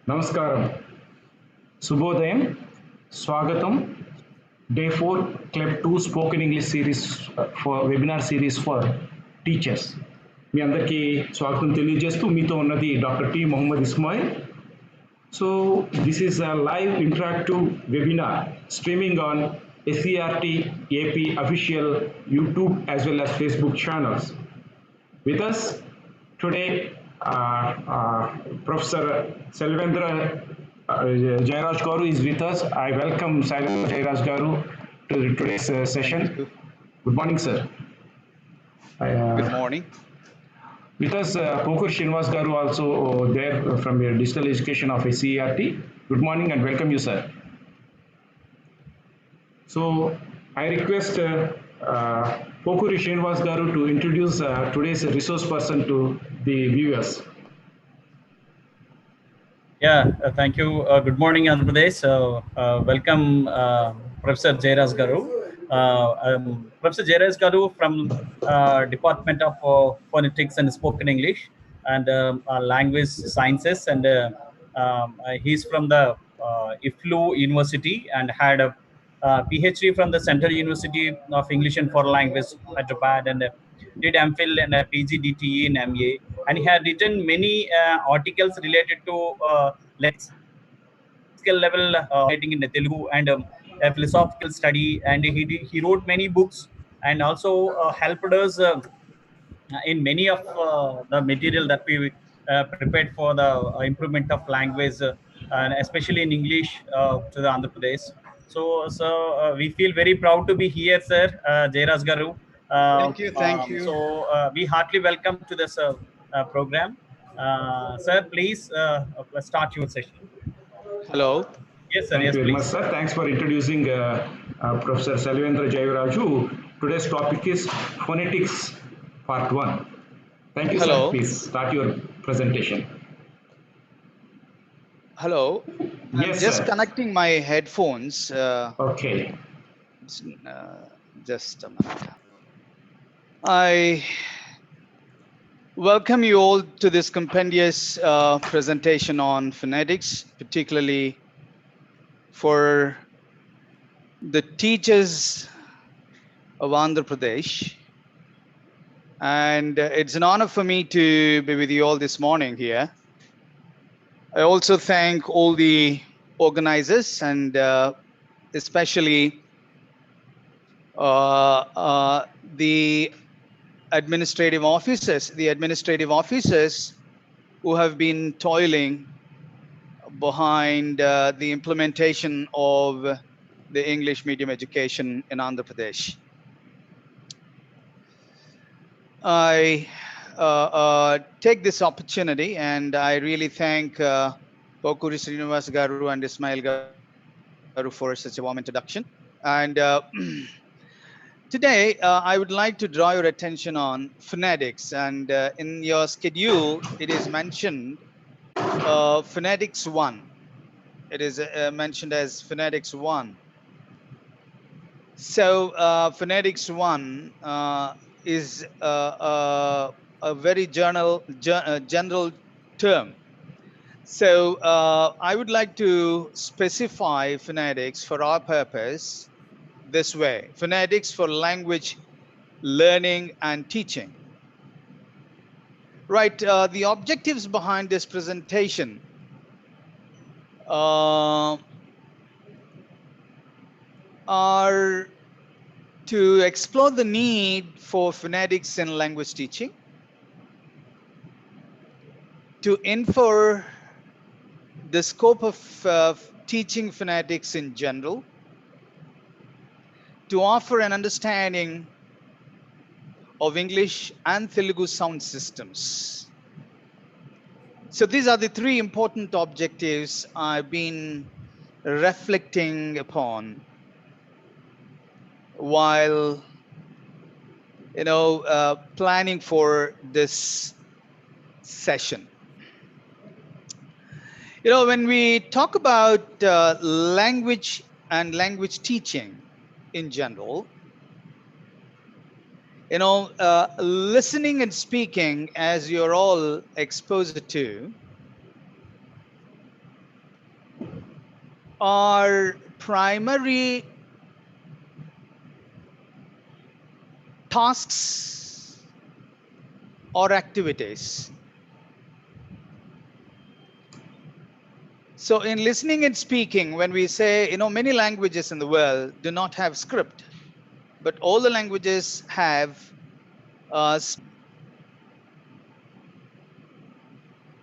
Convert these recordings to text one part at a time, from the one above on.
Namaskaram. Subhodayam. Swagatam. Day 4 Clep 2 Spoken English series for webinar series for teachers. మీ అందరికీ స్వాగతం తెలియజేస్తూ మీతో ఉన్నది doctor T Mohammed Ismail. So this is a live interactive webinar streaming on SCRT AP official YouTube as well as Facebook channels. With us today, Professor Salivendra Jayaraju Garu is with us. I welcome Salivendra Jayaraju Garu to today's session. Good morning, sir. Good morning. With us, Pokur Srinivas Garu also there from Digital Education of CERT. Good morning and welcome you, sir. So I request Pokur Srinivas Garu to introduce today's resource person to the viewers. Yeah, thank you. Good morning, Andhra Pradesh. Welcome, Professor Jayaraju Garu. Professor Jayaraju Garu from Department of Phonetics and Spoken English and Language Sciences, and he's from the EFLU University and had a PhD from the Central University of English and Foreign Language, Hyderabad, and did MPhil and PGDTE in MA, and he had written many articles related to lexical level writing in the Telugu and a philosophical study, and he wrote many books and also helped us in many of the material that we prepared for the improvement of language, and especially in English to the Andhra Pradesh. So we feel very proud to be here, sir, Jayaraju Garu. Thank you. So we heartily welcome to this program. Sir, please start your session. Hello. Yes, sir. Thank Yes, you very please. much, sir. Thanks for introducing Professor Salivendra Jayaraju. Today's topic is phonetics part 1. Thank you, Hello. sir. Please start your presentation. Hello. I'm Yes, just sir. connecting my headphones. Okay. Just a minute. I welcome you all to this compendious presentation on phonetics, particularly for the teachers of Andhra Pradesh. And it's an honor for me to be with you all this morning here. I also thank all the organizers and especially the administrative officers who have been toiling behind the implementation of the English medium education in Andhra Pradesh. I take this opportunity and I really thank Pokur Srinivas Garu and Ismail Garu for such a warm introduction. And today I would like to draw your attention on phonetics, and in your schedule it is mentioned phonetics 1. It is mentioned as phonetics 1. So phonetics 1 is a very general term. So I would like to specify phonetics for our purpose this way: phonetics for language learning and teaching. Right. The objectives behind this presentation are to explore the need for phonetics in language teaching, to infer the scope of teaching phonetics in general, to offer an understanding of English and Telugu sound systems. So these are the three important objectives I've been reflecting upon while planning for this session. When we talk about language and language teaching in general, listening and speaking, as you're all exposed to, are primary tasks or activities. So in listening and speaking, when we say, many languages in the world do not have script, but all the languages have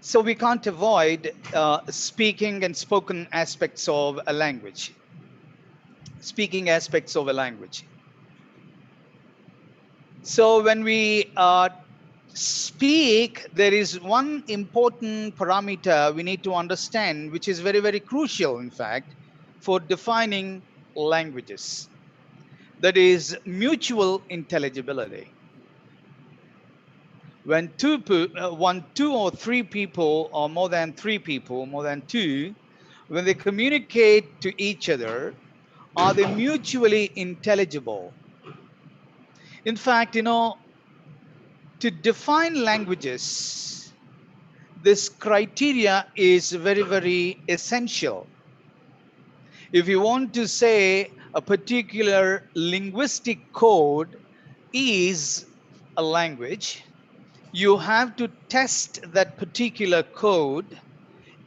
so we can't avoid speaking and spoken aspects of a language. Speaking aspects of a language. So when we speak, there is one important parameter we need to understand, which is very, very crucial, in fact, for defining languages. That is mutual intelligibility. When two or three people, or more than three people, more than two, when they communicate to each other, are they mutually intelligible? In fact, to define languages, this criteria is very, very essential. If you want to say a particular linguistic code is a language, you have to test that particular code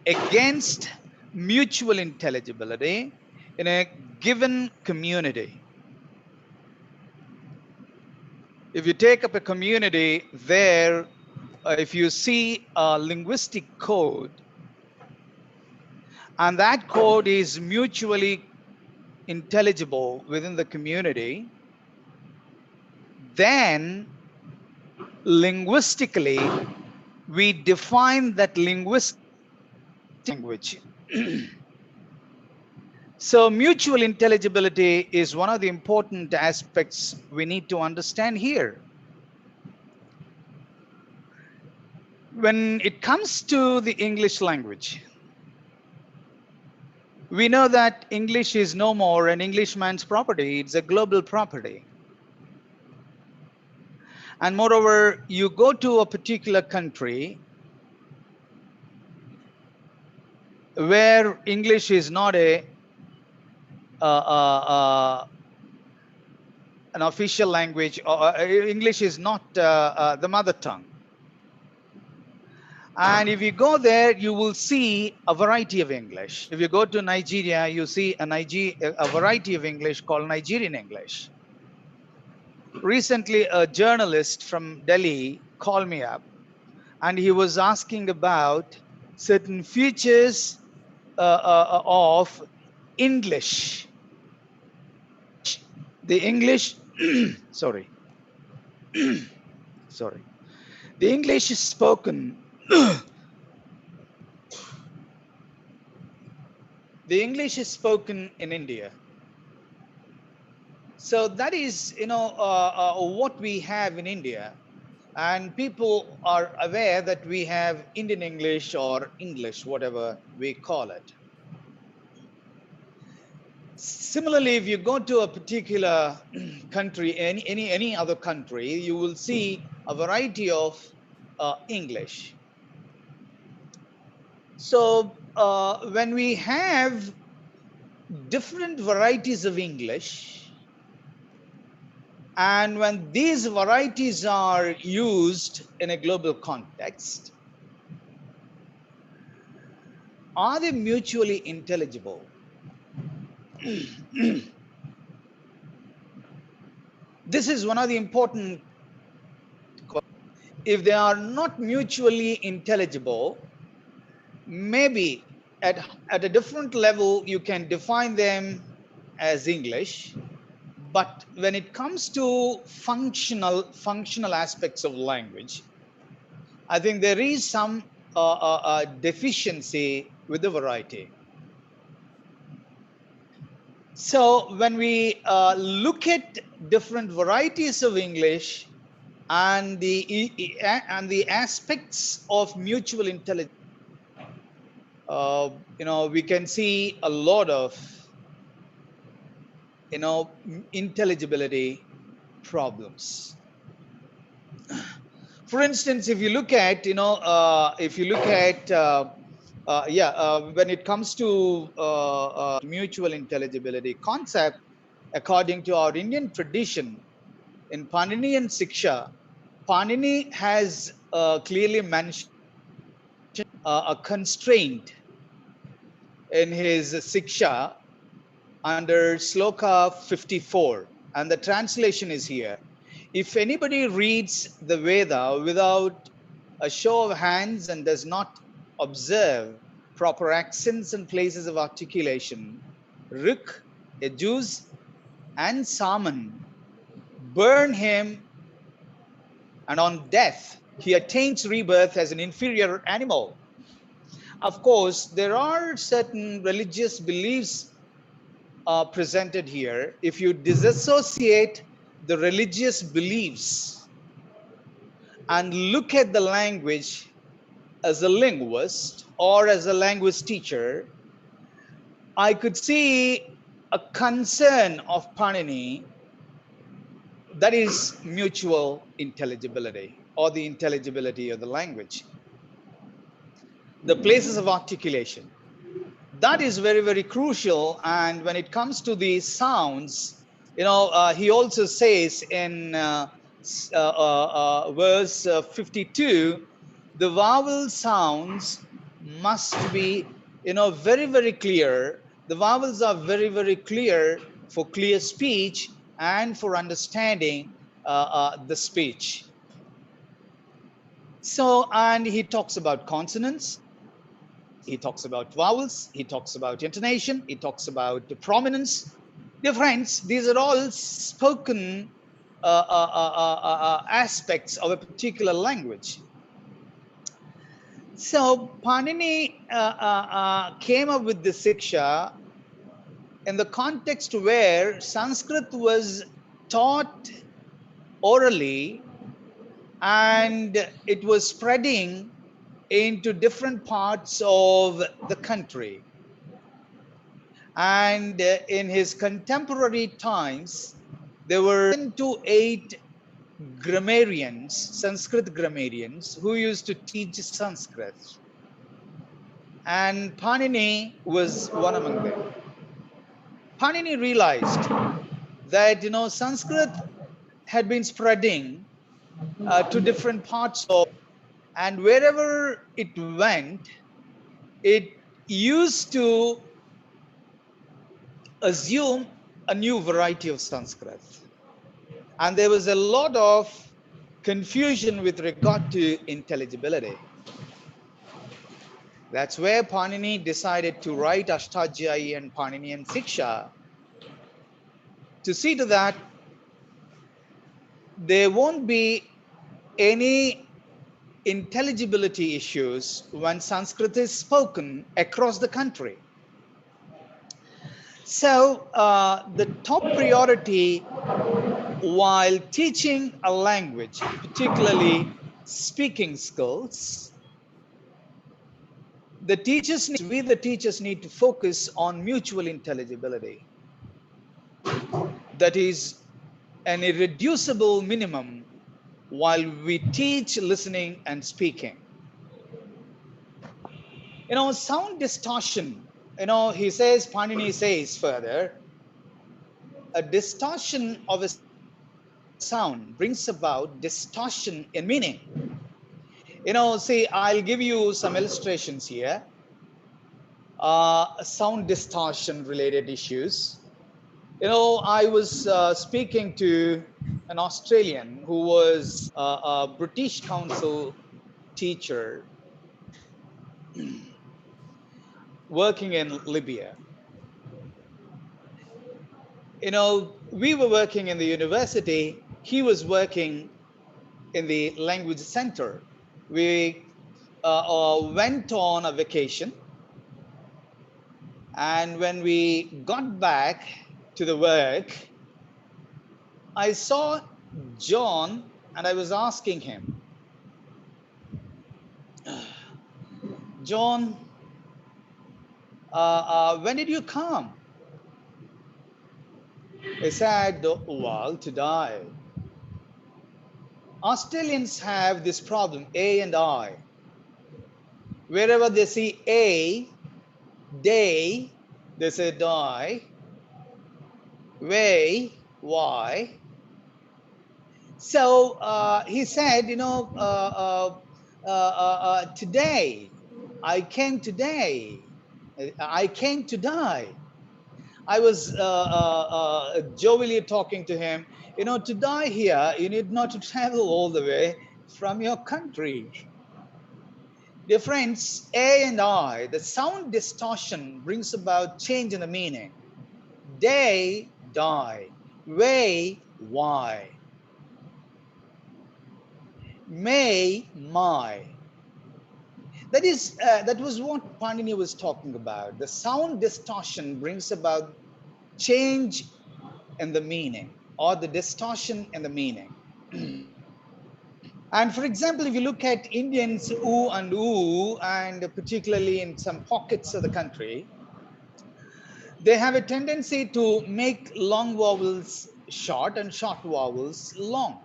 against mutual intelligibility in a given community. If you take up a community there, if you see a linguistic code, and that code is mutually intelligible within the community, then linguistically, we define that linguistic language. So mutual intelligibility is one of the important aspects we need to understand here. When it comes to the English language, we know that English is no more an Englishman's property, it's a global property. And moreover, you go to a particular country where English is not an official language, or English is not the mother tongue. And if you go there, you will see a variety of English. If you go to Nigeria, you see a variety of English called Nigerian English. Recently, a journalist from Delhi called me up, and he was asking about certain features of English. The English, sorry. Sorry. The English is spoken. The English is spoken in India. So that is, what we have in India. And people are aware that we have Indian English or English, whatever we call it. Similarly, if you go to a particular country, any other country, you will see a variety of English. So when we have different varieties of English, and when these varieties are used in a global context, are they mutually intelligible? This is one of the important. If they are not mutually intelligible, maybe at a different level you can define them as English, but when it comes to functional aspects of language, I think there is some deficiency with the variety. So when we look at different varieties of English and the aspects of mutual intelligence, we can see a lot of intelligibility problems. For instance, if you look at when it comes to mutual intelligibility concept, according to our Indian tradition, in Panini and Siksha, Panini has clearly mentioned a constraint in his Siksha under Sloka 54, and the translation is here. If anybody reads the Veda without a show of hands and does not observe proper accents and places of articulation, Rik, Yajuz, and Saman burn him, and on death he attains rebirth as an inferior animal. Of course, there are certain religious beliefs presented here. If you disassociate the religious beliefs and look at the language as a linguist or as a language teacher, I could see a concern of Panini, that is mutual intelligibility or the intelligibility of the language. The places of articulation, that is very, very crucial. And when it comes to the sounds, he also says in verse 52, the vowel sounds must be, very, very clear. The vowels are very, very clear for clear speech and for understanding the speech. So, and he talks about consonants, he talks about vowels, he talks about intonation, he talks about the prominence. Dear friends, these are all spoken aspects of a particular language. So Panini came up with the Siksha in the context where Sanskrit was taught orally and it was spreading into different parts of the country. And in his contemporary times, there were 7 to 8 grammarians, Sanskrit grammarians, who used to teach Sanskrit. And Panini was one among them. Panini realized that, Sanskrit had been spreading to different parts of, and wherever it went, it used to assume a new variety of Sanskrit. And there was a lot of confusion with regard to intelligibility. That's where Panini decided to write Ashtadhyayi and Paninian Siksha to see to that there won't be any intelligibility issues when Sanskrit is spoken across the country. So the top priority while teaching a language, particularly speaking skills, the teachers need to focus on mutual intelligibility. That is an irreducible minimum while we teach listening and speaking. Sound distortion, Panini says further, a distortion of a sound brings about distortion in meaning. See, I'll give you some illustrations here. Sound distortion related issues. I was speaking to an Australian who was a British Council teacher working in Libya. We were working in the university. He was working in the language center. We went on a vacation. And when we got back to the work, I saw John and I was asking him, John, when did you come? He said, well, to die. Australians have this problem, A and I. Wherever they see a, day, they say die. Way, why. So he said, today, I came today, I came to die. I was jovially talking to him, to die here, you need not to travel all the way from your country. Dear friends, A and I, the sound distortion brings about change in the meaning. Day, die. Way, why. May, my. That was what Pandini was talking about. The sound distortion brings about change in the meaning, or the distortion in the meaning. And for example, if you look at Indians, ooh and ooh, and particularly in some pockets of the country, they have a tendency to make long vowels short and short vowels long.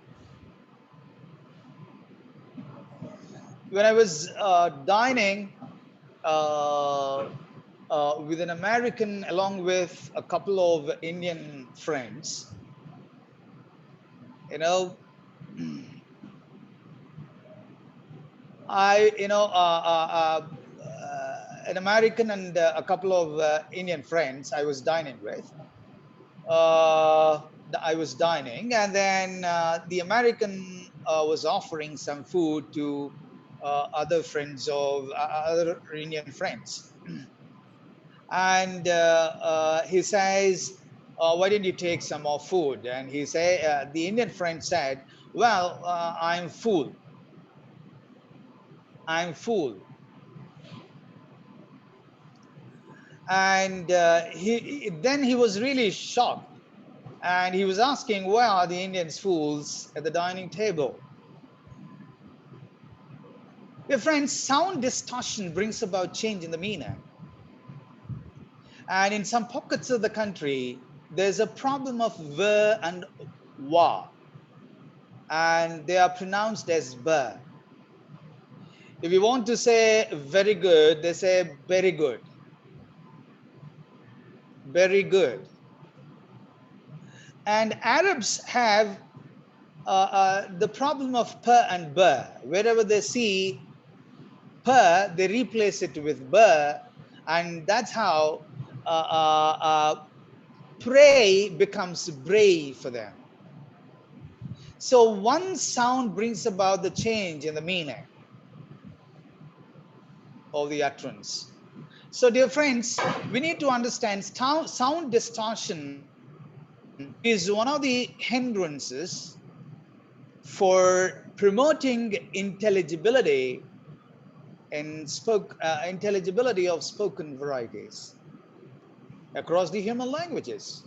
When I was dining with an American along with a couple of Indian friends, an American and a couple of Indian friends I was dining with. I was dining, and then the American was offering some food to other friends of other Indian friends, and he says, "Why didn't you take some more food?" And the Indian friend said, "Well, I'm full. I'm full." And then he was really shocked, and he was asking, where are the Indians fools at the dining table? Dear friends, sound distortion brings about change in the meaning. And in some pockets of the country, there's a problem of v and wa, and they are pronounced as b. If you want to say very good, they say very good. Very good. And Arabs have the problem of p and b. Wherever they see p, they replace it with b, and that's how pray becomes bray for them. So one sound brings about the change in the meaning of the utterance. So dear friends, we need to understand sound distortion is one of the hindrances for promoting intelligibility intelligibility of spoken varieties across the human languages.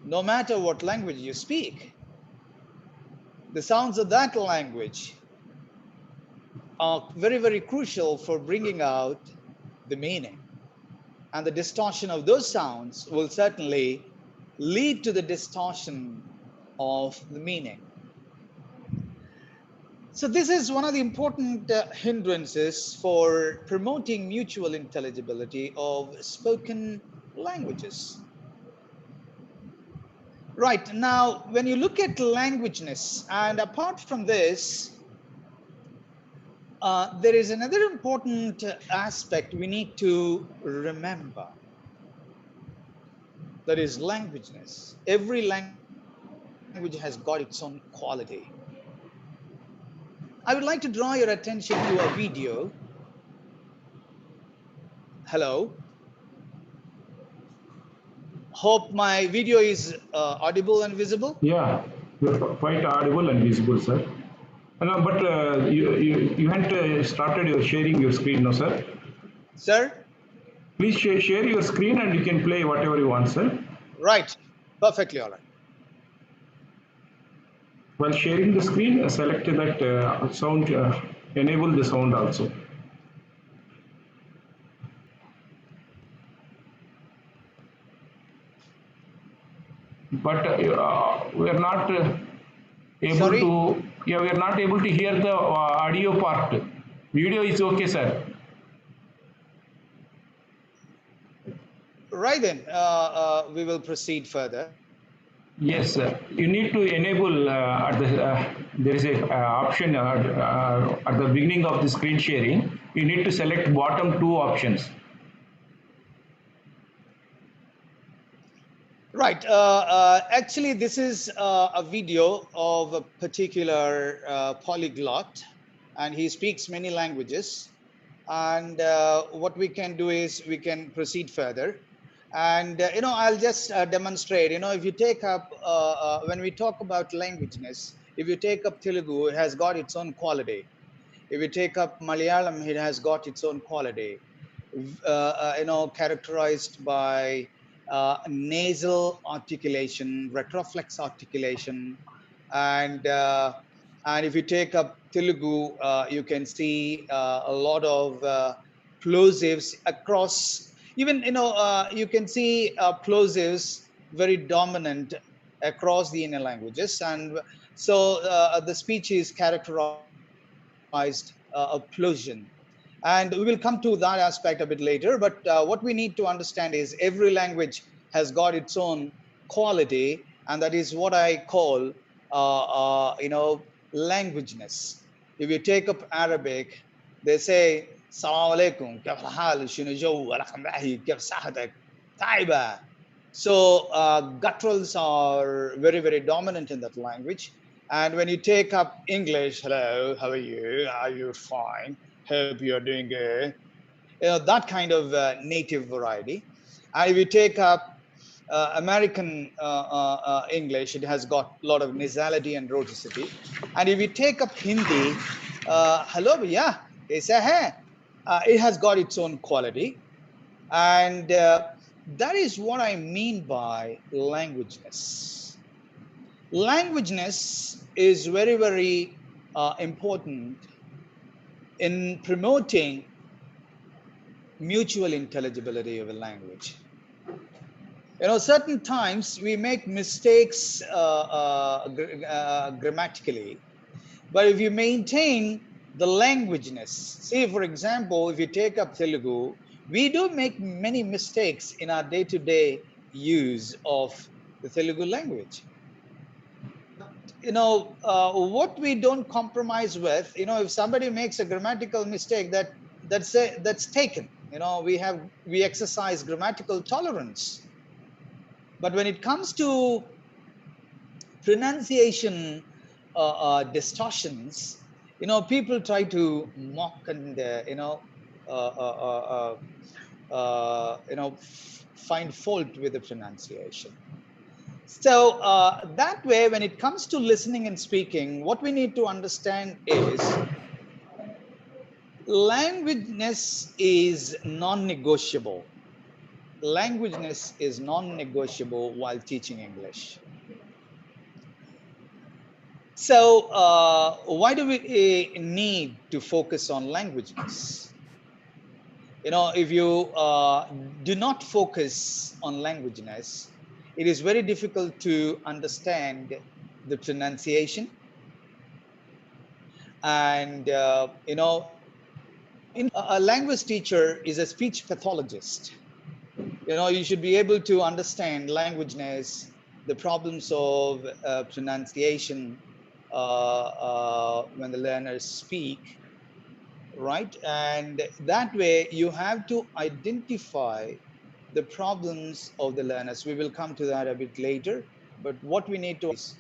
No matter what language you speak, the sounds of that language are very, very crucial for bringing out the meaning. And the distortion of those sounds will certainly lead to the distortion of the meaning. So this is one of the important hindrances for promoting mutual intelligibility of spoken languages. Right, now when you look at languageness, and apart from this, there is another important aspect we need to remember. That is languageness. Every language has got its own quality. I would like to draw your attention to a video. Hello. Hope my video is audible and visible. Yeah, you're quite audible and visible, sir. No, but you haven't started your sharing your screen, no, sir? Sir? Please share your screen and you can play whatever you want, sir. Right. Perfectly all right. While sharing the screen, select that sound, enable the sound also. But we are not able Sorry? to. Yeah, we are not able to hear the audio part. Video is okay, sir. Right then, we will proceed further. Yes, you need to enable at the there is a option at the beginning of the screen sharing. You need to select bottom two options. Right. Actually, this is a video of a particular polyglot, and he speaks many languages. And what we can do is we can proceed further. And I'll just demonstrate. If you take up when we talk about languageness, if you take up Telugu, it has got its own quality. If you take up Malayalam, it has got its own quality, characterized by nasal articulation, retroflex articulation, and if you take up Telugu, you can see a lot of plosives across. Even you can see plosives very dominant across the inner languages, and so the speech is characterized of plosive. And we will come to that aspect a bit later. But what we need to understand is every language has got its own quality, and that is what I call, languageness. If you take up Arabic, they say, "Salam alaikum, kif hal, shunu jo, alhamdulillah, kif sahatak, taiba." So gutturals are very, very dominant in that language. And when you take up English, "Hello, how are you? Are you fine? Hope you're doing good." That kind of native variety. And if you take up American English, it has got a lot of nasality and rhoticity. And if you take up Hindi, "Hello, bhaiya, kaisa hai?" It has got its own quality. And that is what I mean by languageness. Languageness is very, very important in promoting mutual intelligibility of a language. Certain times we make mistakes grammatically, but if you maintain the languageness, say for example, if you take up Telugu, we do make many mistakes in our day-to-day use of the Telugu language. But what we don't compromise with, if somebody makes a grammatical mistake, that's taken. We exercise grammatical tolerance. But when it comes to pronunciation distortions, people try to mock and find fault with the pronunciation. So that way, when it comes to listening and speaking, what we need to understand is languageness is non-negotiable. Languageness is non-negotiable while teaching English. So why do we need to focus on languageness? If you do not focus on languageness, it is very difficult to understand the pronunciation. And a language teacher is a speech pathologist. You should be able to understand languageness, the problems of pronunciation when the learners speak, right? And that way you have to identify the problems of the learners. We will come to that a bit later. But what we need to is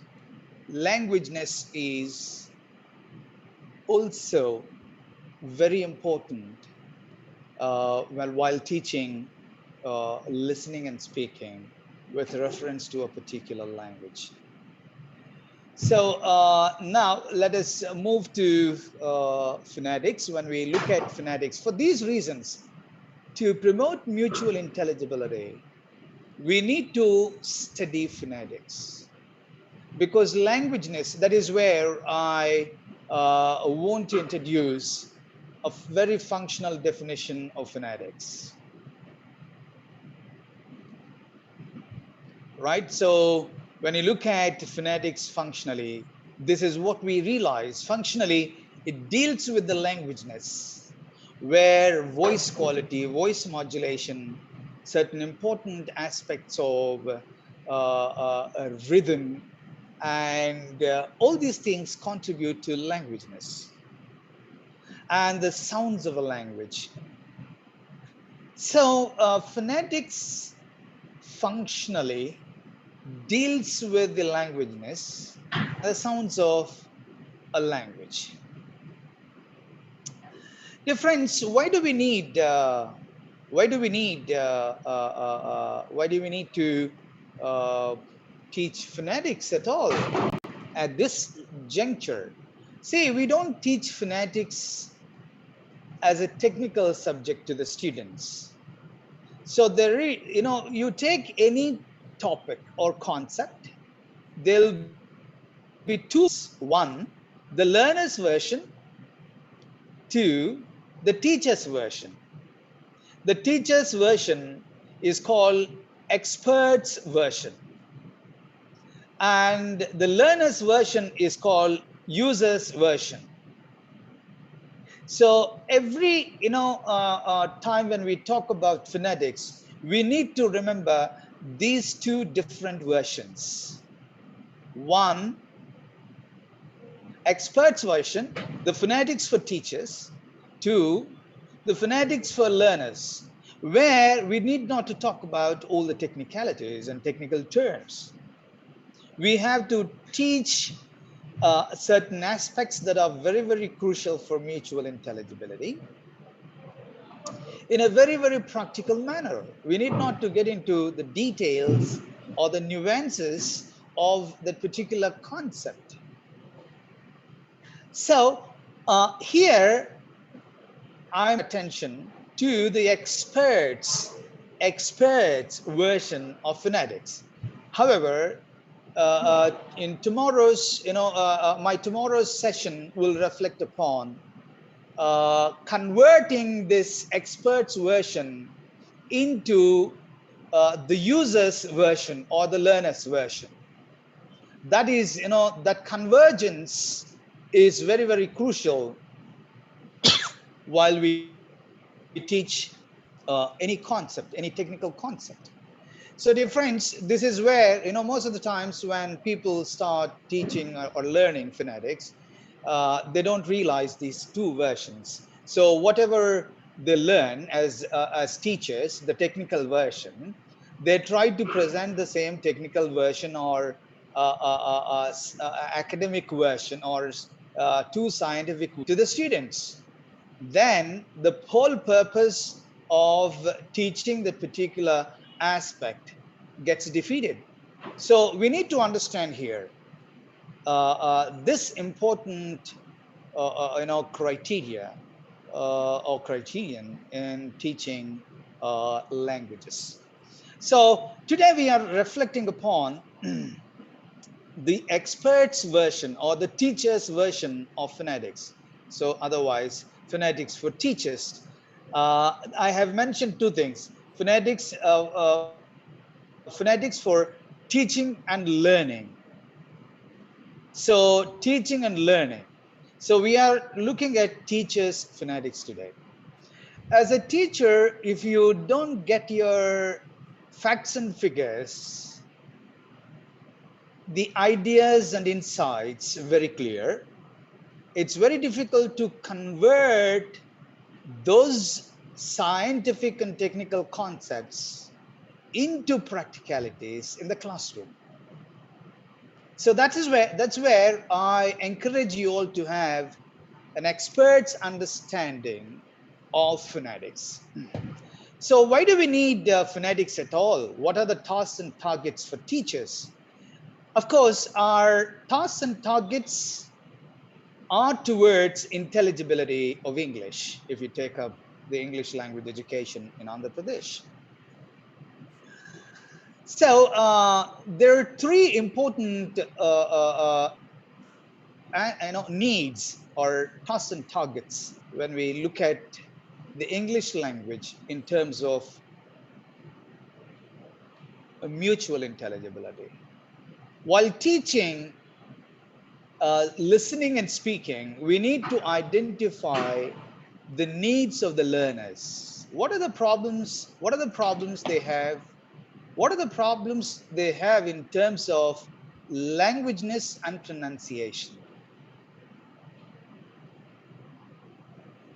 languageness is also very important while teaching listening and speaking with reference to a particular language. So now let us move to phonetics. When we look at phonetics, for these reasons, to promote mutual intelligibility, we need to study phonetics, because languageness, that is where I want to introduce a very functional definition of phonetics. Right? So when you look at phonetics functionally, this is what we realize. Functionally, it deals with the languageness, where voice quality, voice modulation, certain important aspects of rhythm, and all these things contribute to languageness and the sounds of a language. So phonetics functionally deals with the languageness, the sounds of a language. Dear friends, why do we need to teach phonetics at all at this juncture? See, we don't teach phonetics as a technical subject to the students. So there is, you take any topic or concept, there'll be two versions. One, the learner's version. Two, the teacher's version. The teacher's version is called expert's version, and the learner's version is called user's version. So every time when we talk about phonetics, we need to remember these two different versions. One, expert's version, the phonetics for teachers. Two, the phonetics for learners, where we need not to talk about all the technicalities and technical terms. We have to teach certain aspects that are very, very crucial for mutual intelligibility in a very, very practical manner. We need not to get into the details or the nuances of that particular concept. So here I'm attention to the experts version of phonetics. However, in tomorrow's, my tomorrow's session will reflect upon converting this experts version into the user's version or the learner's version. That is, that convergence is very, very crucial while we teach any concept, any technical concept. So dear friends, this is where, most of the times when people start teaching or learning phonetics, they don't realize these two versions. So whatever they learn as teachers, the technical version, they try to present the same technical version or academic version or too scientific to the students. Then the whole purpose of teaching the particular aspect gets defeated. So we need to understand here this important criteria or criterion in teaching languages. So today we are reflecting upon the expert's version or the teacher's version of phonetics. So otherwise, phonetics for teachers. I have mentioned two things: phonetics, phonetics for teaching and learning. So teaching and learning. So we are looking at teachers' phonetics today. As a teacher, if you don't get your facts and figures, the ideas and insights very clear, it's very difficult to convert those scientific and technical concepts into practicalities in the classroom. So that's where I encourage you all to have an expert's understanding of phonetics. So why do we need phonetics at all? What are the tasks and targets for teachers? Of course, our tasks and targets are towards intelligibility of English, if you take up the English language education in Andhra Pradesh. So there are three important needs or tasks and targets when we look at the English language in terms of mutual intelligibility. While teaching listening and speaking, we need to identify the needs of the learners. What are the problems? What are the problems they have? What are the problems they have in terms of languageness and pronunciation?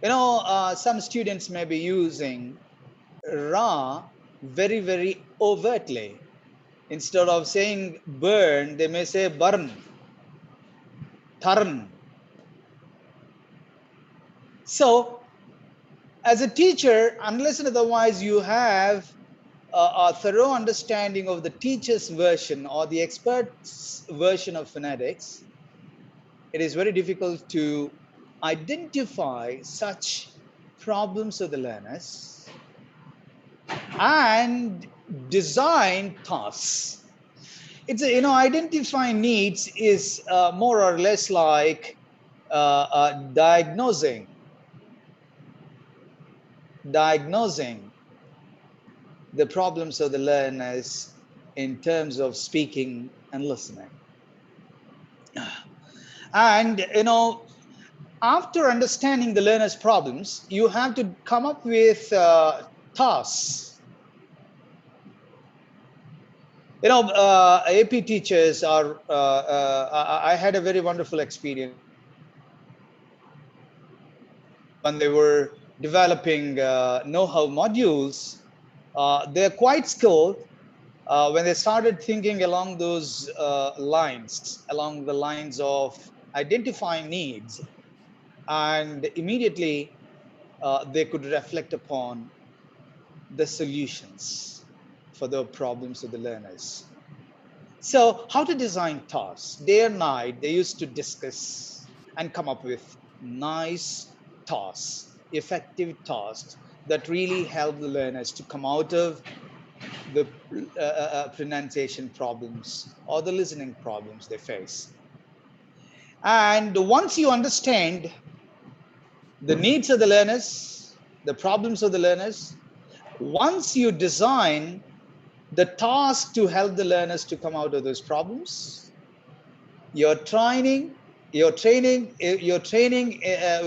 Some students may be using ra very, very overtly. Instead of saying burn, they may say burn, turn. So, as a teacher, unless and otherwise you have a thorough understanding of the teacher's version or the expert's version of phonetics, it is very difficult to identify such problems of the learners and design tasks. It's identifying needs is more or less like diagnosing the problems of the learners in terms of speaking and listening. And after understanding the learner's problems, you have to come up with tasks. AP teachers are, I had a very wonderful experience when they were developing know-how modules. They're quite skilled when they started thinking along those lines, along the lines of identifying needs, and immediately they could reflect upon the solutions for the problems of the learners. So how to design tasks? Day and night, they used to discuss and come up with nice tasks, effective tasks that really help the learners to come out of the pronunciation problems or the listening problems they face. And once you understand the needs of the learners, the problems of the learners, once you design the task to help the learners to come out of those problems, your training with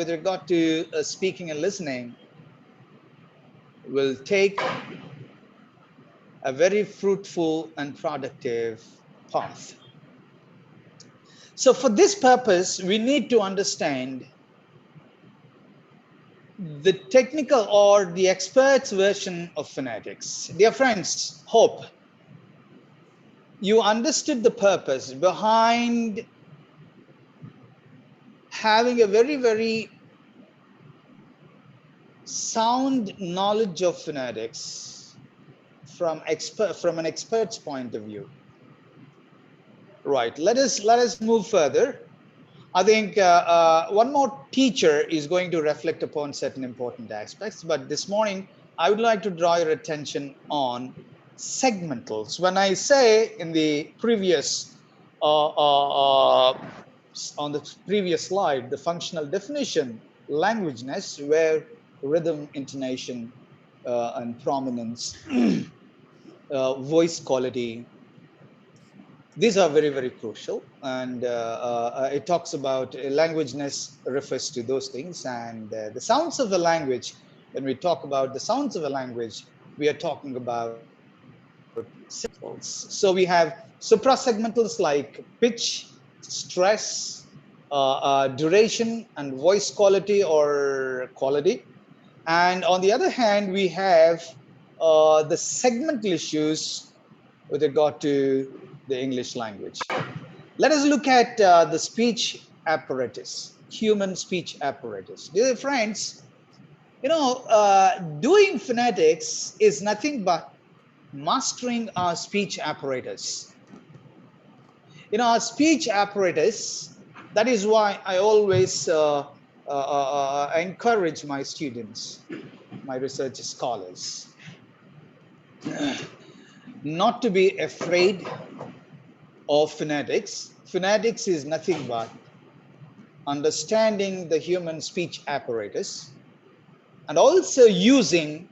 regard to speaking and listening will take a very fruitful and productive path. So for this purpose, we need to understand the technical or the expert's version of phonetics. Dear friends, hope you understood the purpose behind having a very, very sound knowledge of phonetics from an expert's point of view. Right, let us move further. I think one more teacher is going to reflect upon certain important aspects, but this morning I would like to draw your attention on segmentals. When I say in the previous on the previous slide, the functional definition, languageness, where rhythm, intonation, and prominence, voice quality, these are very, very crucial. And it talks about languageness refers to those things. And the sounds of the language, when we talk about the sounds of a language, we are talking about segmentals. So we have suprasegmentals like pitch, stress, duration, and voice quality or quality. And on the other hand, we have the segmental issues with regard to the English language. Let us look at the speech apparatus, human speech apparatus. Dear friends, doing phonetics is nothing but mastering our speech apparatus. Our speech apparatus, that is why I always encourage my students, my research scholars, not to be afraid of phonetics. Phonetics is nothing but understanding the human speech apparatus and also using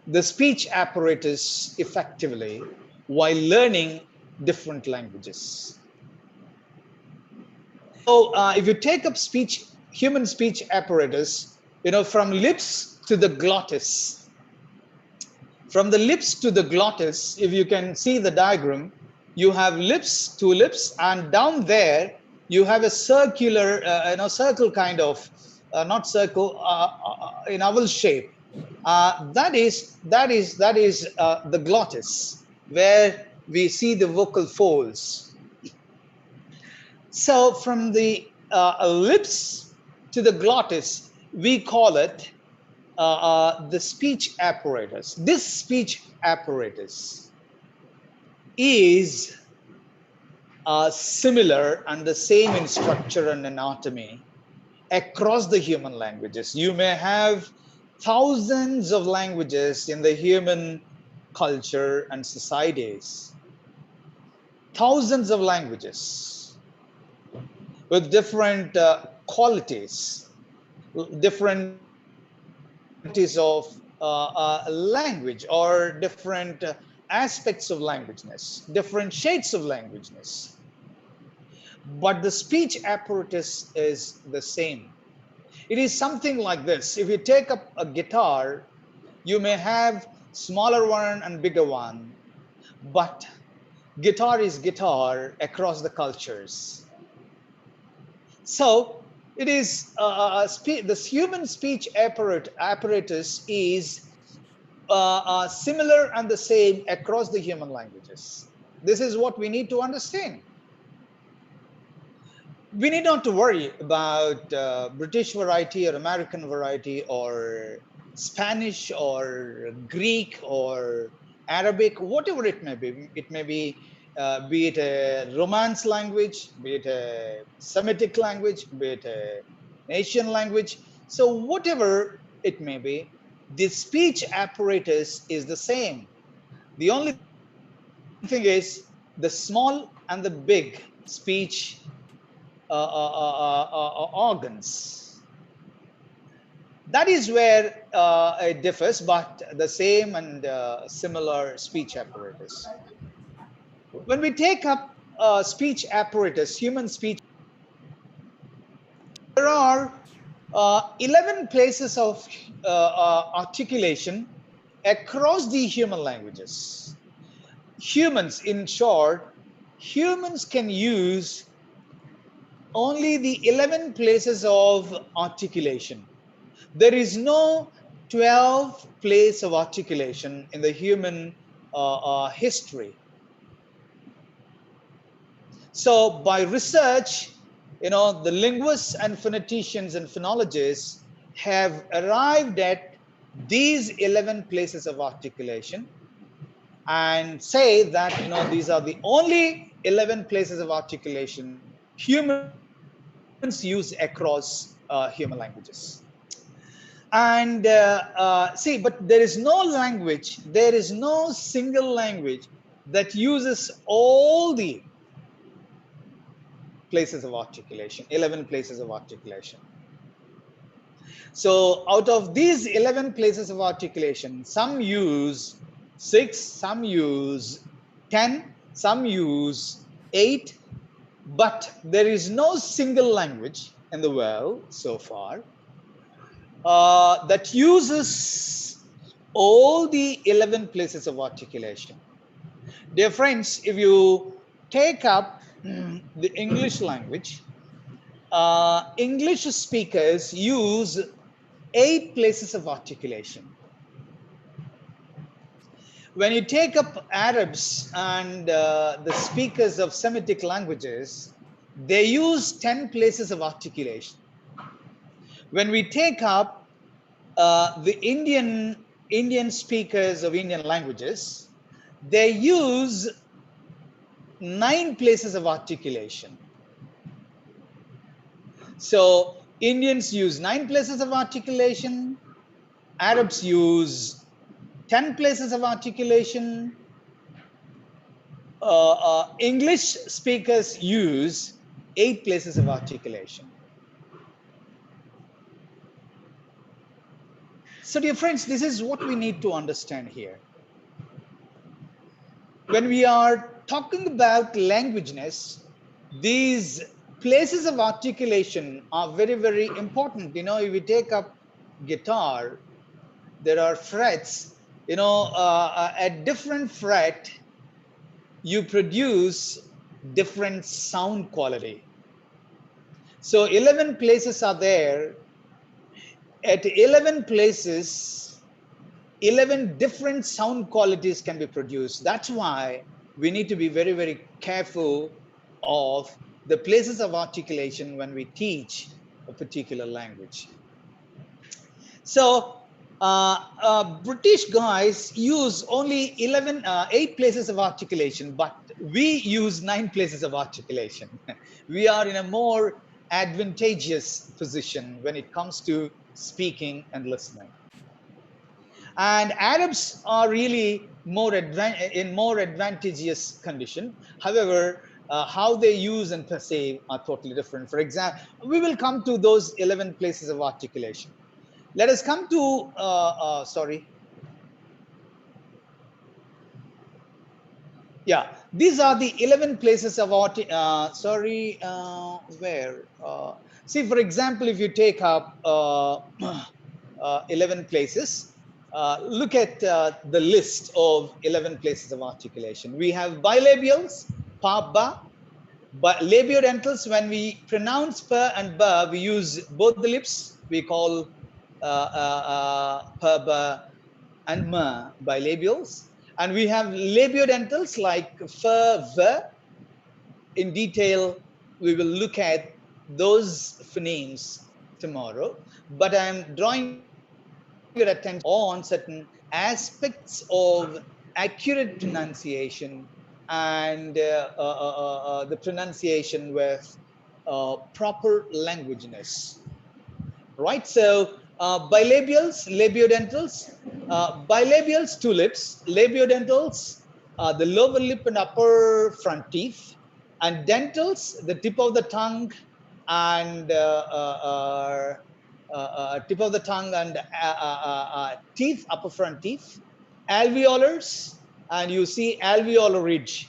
the speech apparatus effectively while learning different languages. So if you take up human speech apparatus, from lips to the glottis. From the lips to the glottis, if you can see the diagram, you have lips, two lips, and down there you have a circular, circle kind of, not circle, in oval shape. That is the glottis, where we see the vocal folds. So from the lips to the glottis, we call it the speech apparatus. This speech apparatus is similar and the same in structure and anatomy across the human languages. You may have thousands of languages in the human culture and societies. Thousands of languages with different qualities, different qualities of language, or different aspects of languageness, different shades of languageness. But the speech apparatus is the same. It is something like this. If you take up a guitar, you may have smaller one and bigger one, but guitar is guitar across the cultures. So it is this human speech apparatus is similar and the same across the human languages. This is what we need to understand. We need not to worry about British variety or American variety or Spanish or Greek or Arabic, whatever it may be. It may be it a Romance language, be it a Semitic language, be it an Asian language. So whatever it may be, the speech apparatus is the same. The only thing is the small and the big speech organs. That is where it differs, but the same and similar speech apparatus. When we take up speech apparatus, human speech, there are 11 places of articulation across the human languages. Humans, in short, humans can use only the 11 places of articulation. There is no 12 place of articulation in the human history. So by research, the linguists and phoneticians and phonologists have arrived at these 11 places of articulation and say that these are the only 11 places of articulation humans use across human languages. And see, but there is no language, there is no single language that uses all the places of articulation, 11 places of articulation. So out of these 11 places of articulation, some use 6, some use 10, some use 8, but there is no single language in the world so far that uses all the 11 places of articulation. Dear friends, if you take up the English language, English speakers use 8 places of articulation. When you take up Arabs and the speakers of Semitic languages, they use 10 places of articulation. When we take up the Indian speakers of Indian languages, they use 9 places of articulation. So Indians use 9 places of articulation, Arabs use 10 places of articulation, English speakers use 8 places of articulation. So dear friends, this is what we need to understand here. When we are talking about languageness, these places of articulation are very, very important. If we take up guitar, there are frets. At different fret, you produce different sound quality. So 11 places are there. At 11 places, 11 different sound qualities can be produced. That's why we need to be very, very careful of the places of articulation when we teach a particular language. So British guys use only 8 places of articulation, but we use 9 places of articulation. We are in a more advantageous position when it comes to speaking and listening. And Arabs are really in more advantageous condition. However, how they use and perceive are totally different. For example, we will come to those 11 places of articulation. Let us come to, yeah, these are the 11 places of see, for example, if you take up 11 places, look at the list of 11 places of articulation. We have bilabials, pa, ba, but labiodentals, when we pronounce pa and ba, we use both the lips. We call pa, ba, and ma bilabials. And we have labiodentals like fa, va. In detail, we will look at those phonemes tomorrow. But I'm drawing your attention on certain aspects of accurate pronunciation and the pronunciation with proper languageness. Right? So bilabials, labiodentals, bilabials, two lips, labiodentals, the lower lip and upper front teeth, and dentals, the tip of the tongue and tip of the tongue and teeth, upper front teeth, alveolars, and you see alveolar ridge.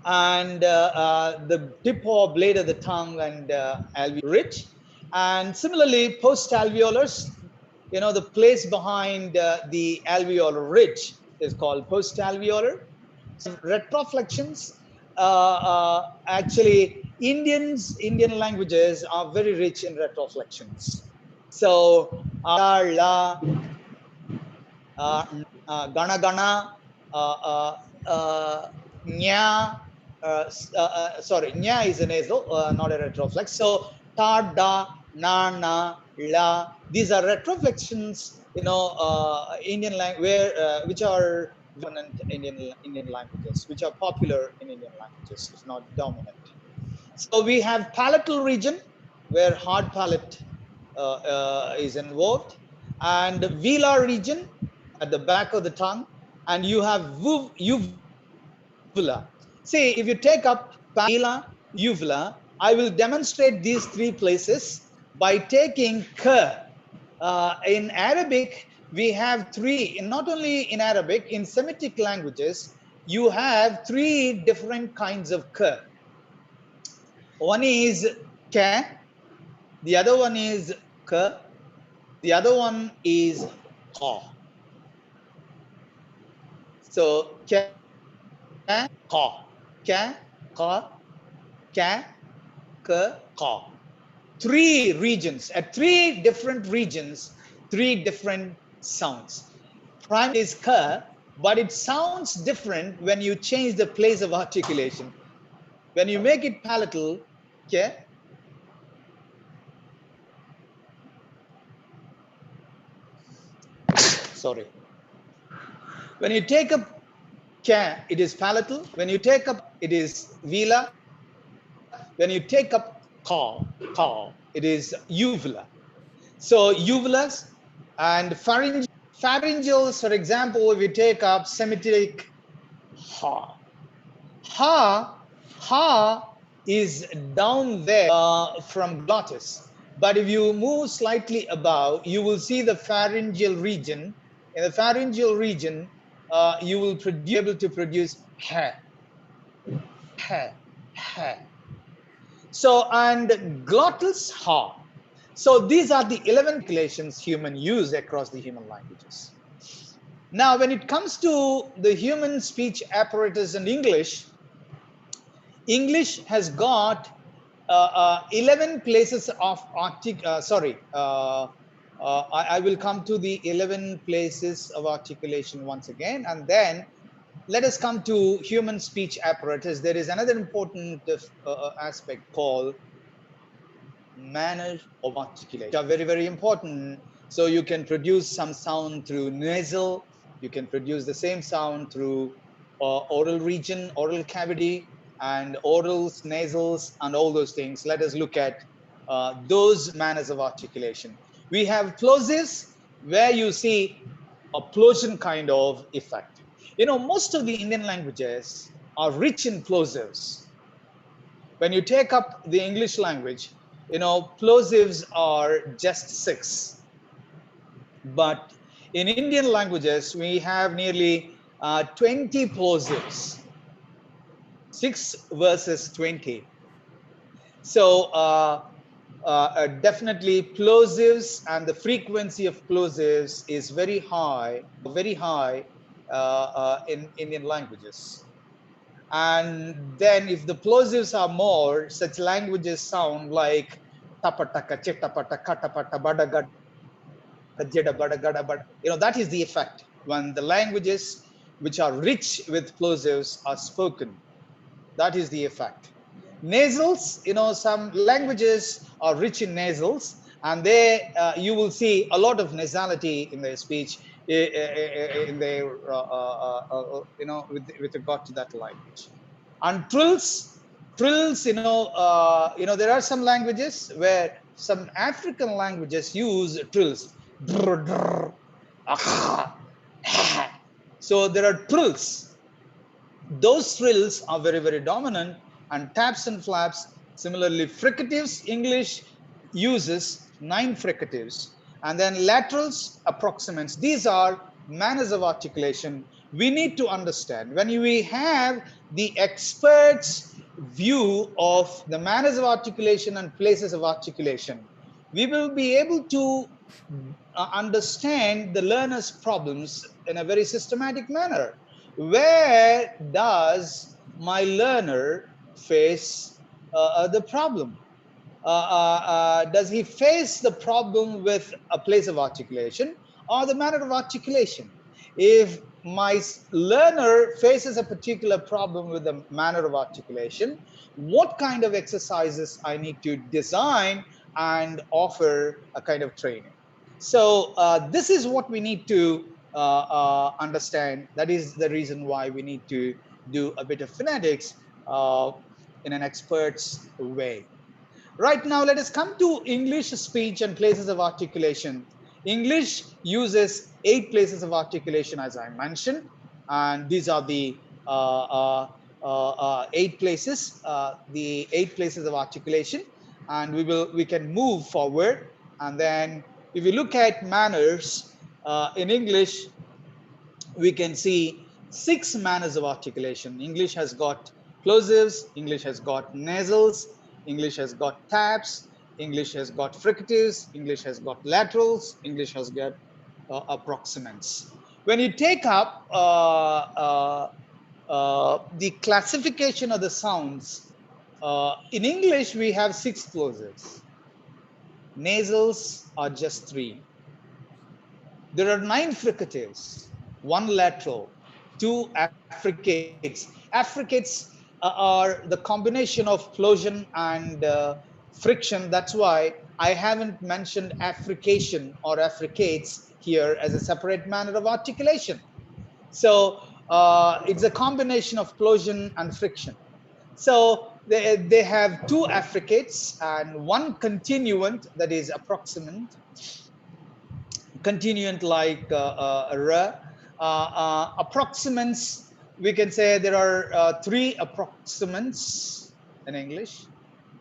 And the tip or blade of the tongue and alveolar ridge. And similarly, post-alveolars, the place behind the alveolar ridge is called post-alveolar. So retroflections, actually, Indian languages are very rich in retroflections. So, la, gana gana, nya, nya is a nasal, not a retroflex. So ta, da, na, na, la. These are retroflections, Indian language, which are dominant Indian languages, which are popular in Indian languages, if not dominant. So we have palatal region, where hard palate is involved, and velar region at the back of the tongue, and you have uvula. See, if you take up velar, uvula, I will demonstrate these 3 places by taking k. In Arabic, we have 3, not only in Arabic, in Semitic languages, you have 3 different kinds of k. One is ka, the other one is ka, the other one is ka. So ka, ka, ka, ka, ka, ka, ka. 3 regions, at 3 different regions, 3 different sounds. Prime is ka, but it sounds different when you change the place of articulation. When you make it palatal, okay? Sorry. When you take up ka, it is palatal. When you take up, it is velar. When you take up ka, it is uvula. So uvulas and pharyngeals, for example, if you take up Semitic ha, ha is down there from glottis. But if you move slightly above, you will see the pharyngeal region. In the pharyngeal region, you will be able to produce ha, ha, ha. So, and glottis ha. So these are the 11 articulations human use across the human languages. Now, when it comes to the human speech apparatus in English, English has got 11 places of I will come to the 11 places of articulation once again, and then let us come to human speech apparatus. There is another important aspect called manner of articulation, are very, very important. So you can produce some sound through nasal, you can produce the same sound through oral region, oral cavity, and orals, nasals, and all those things. Let us look at those manners of articulation. We have plosives, where you see a plosion kind of effect. You know, most of the Indian languages are rich in plosives. When you take up the English language, you know, plosives are just 6. But in Indian languages, we have nearly 20 plosives, 6 versus 20. So definitely plosives, and the frequency of plosives is very high in Indian languages. And then if the plosives are more, such languages sound like tapataka, chitapata, katapata, badagada, jeda, badagada, bad. You know, that is the effect when the languages which are rich with plosives are spoken. That is the effect. Nasals, you know, some languages are rich in nasals, and they you will see a lot of nasality in their speech, in their you know, with regard to that language. And trills, you know, there are some languages where some African languages use trills. So there are trills. Those trills are very, very dominant. And taps and flaps, similarly. Fricatives, English uses 9 fricatives. And then laterals, approximants. These are manners of articulation. We need to understand, when we have the experts' view of the manners of articulation and places of articulation, we will be able to understand the learner's problems in a very systematic manner. Where does my learner face the problem? Does he face the problem with a place of articulation or the manner of articulation? If my learner faces a particular problem with the manner of articulation, what kind of exercises I need to design and offer a kind of training? So this is what we need to understand. That is the reason why we need to do a bit of phonetics in an expert's way. Right now, let us come to English speech and places of articulation. English uses 8 places of articulation, as I mentioned, and these are the 8 places, the 8 places of articulation. And we can move forward. And then if we look at manners in English, we can see 6 manners of articulation. English has got plosives, English has got nasals, English has got taps, English has got fricatives, English has got laterals, English has got approximants. When you take up the classification of the sounds, in English we have 6 plosives. Nasals are just 3. There are 9 fricatives, 1 lateral, 2 affricates. Affricates are the combination of plosion and friction. That's why I haven't mentioned affrication or affricates here as a separate manner of articulation. So it's a combination of plosion and friction. So they have 2 affricates and 1 continuant, that is approximant. Continuant like ra. Approximants, we can say there are 3 approximants in English.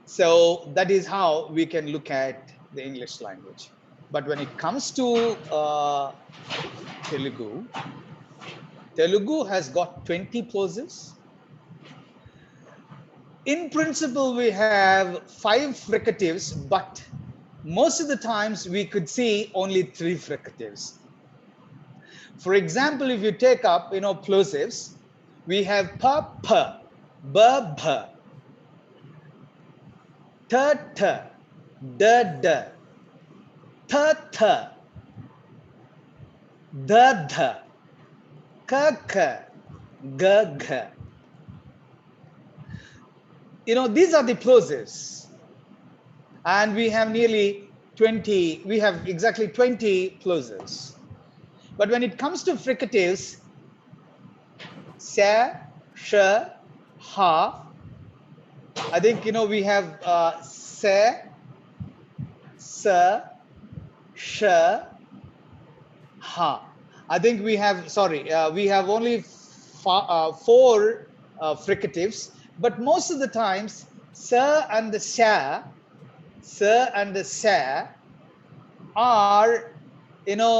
So that is how we can look at the English language. But when it comes to Telugu has got 20 plosives. In principle, we have 5 fricatives, but most of the times we could see only 3 fricatives. For example, if you take up, plosives, we have pa, pa, ba, ba, ta, ta, da, da, ta, ta, da, da, ka, ka, ga, ga. These are the plosives. And we have exactly 20 plosives. But when it comes to fricatives, sa, sh, ha, I think, we have sa, sa, sh, ha. I think we have, we have only 4 fricatives, but most of the times, sa and the sha, are,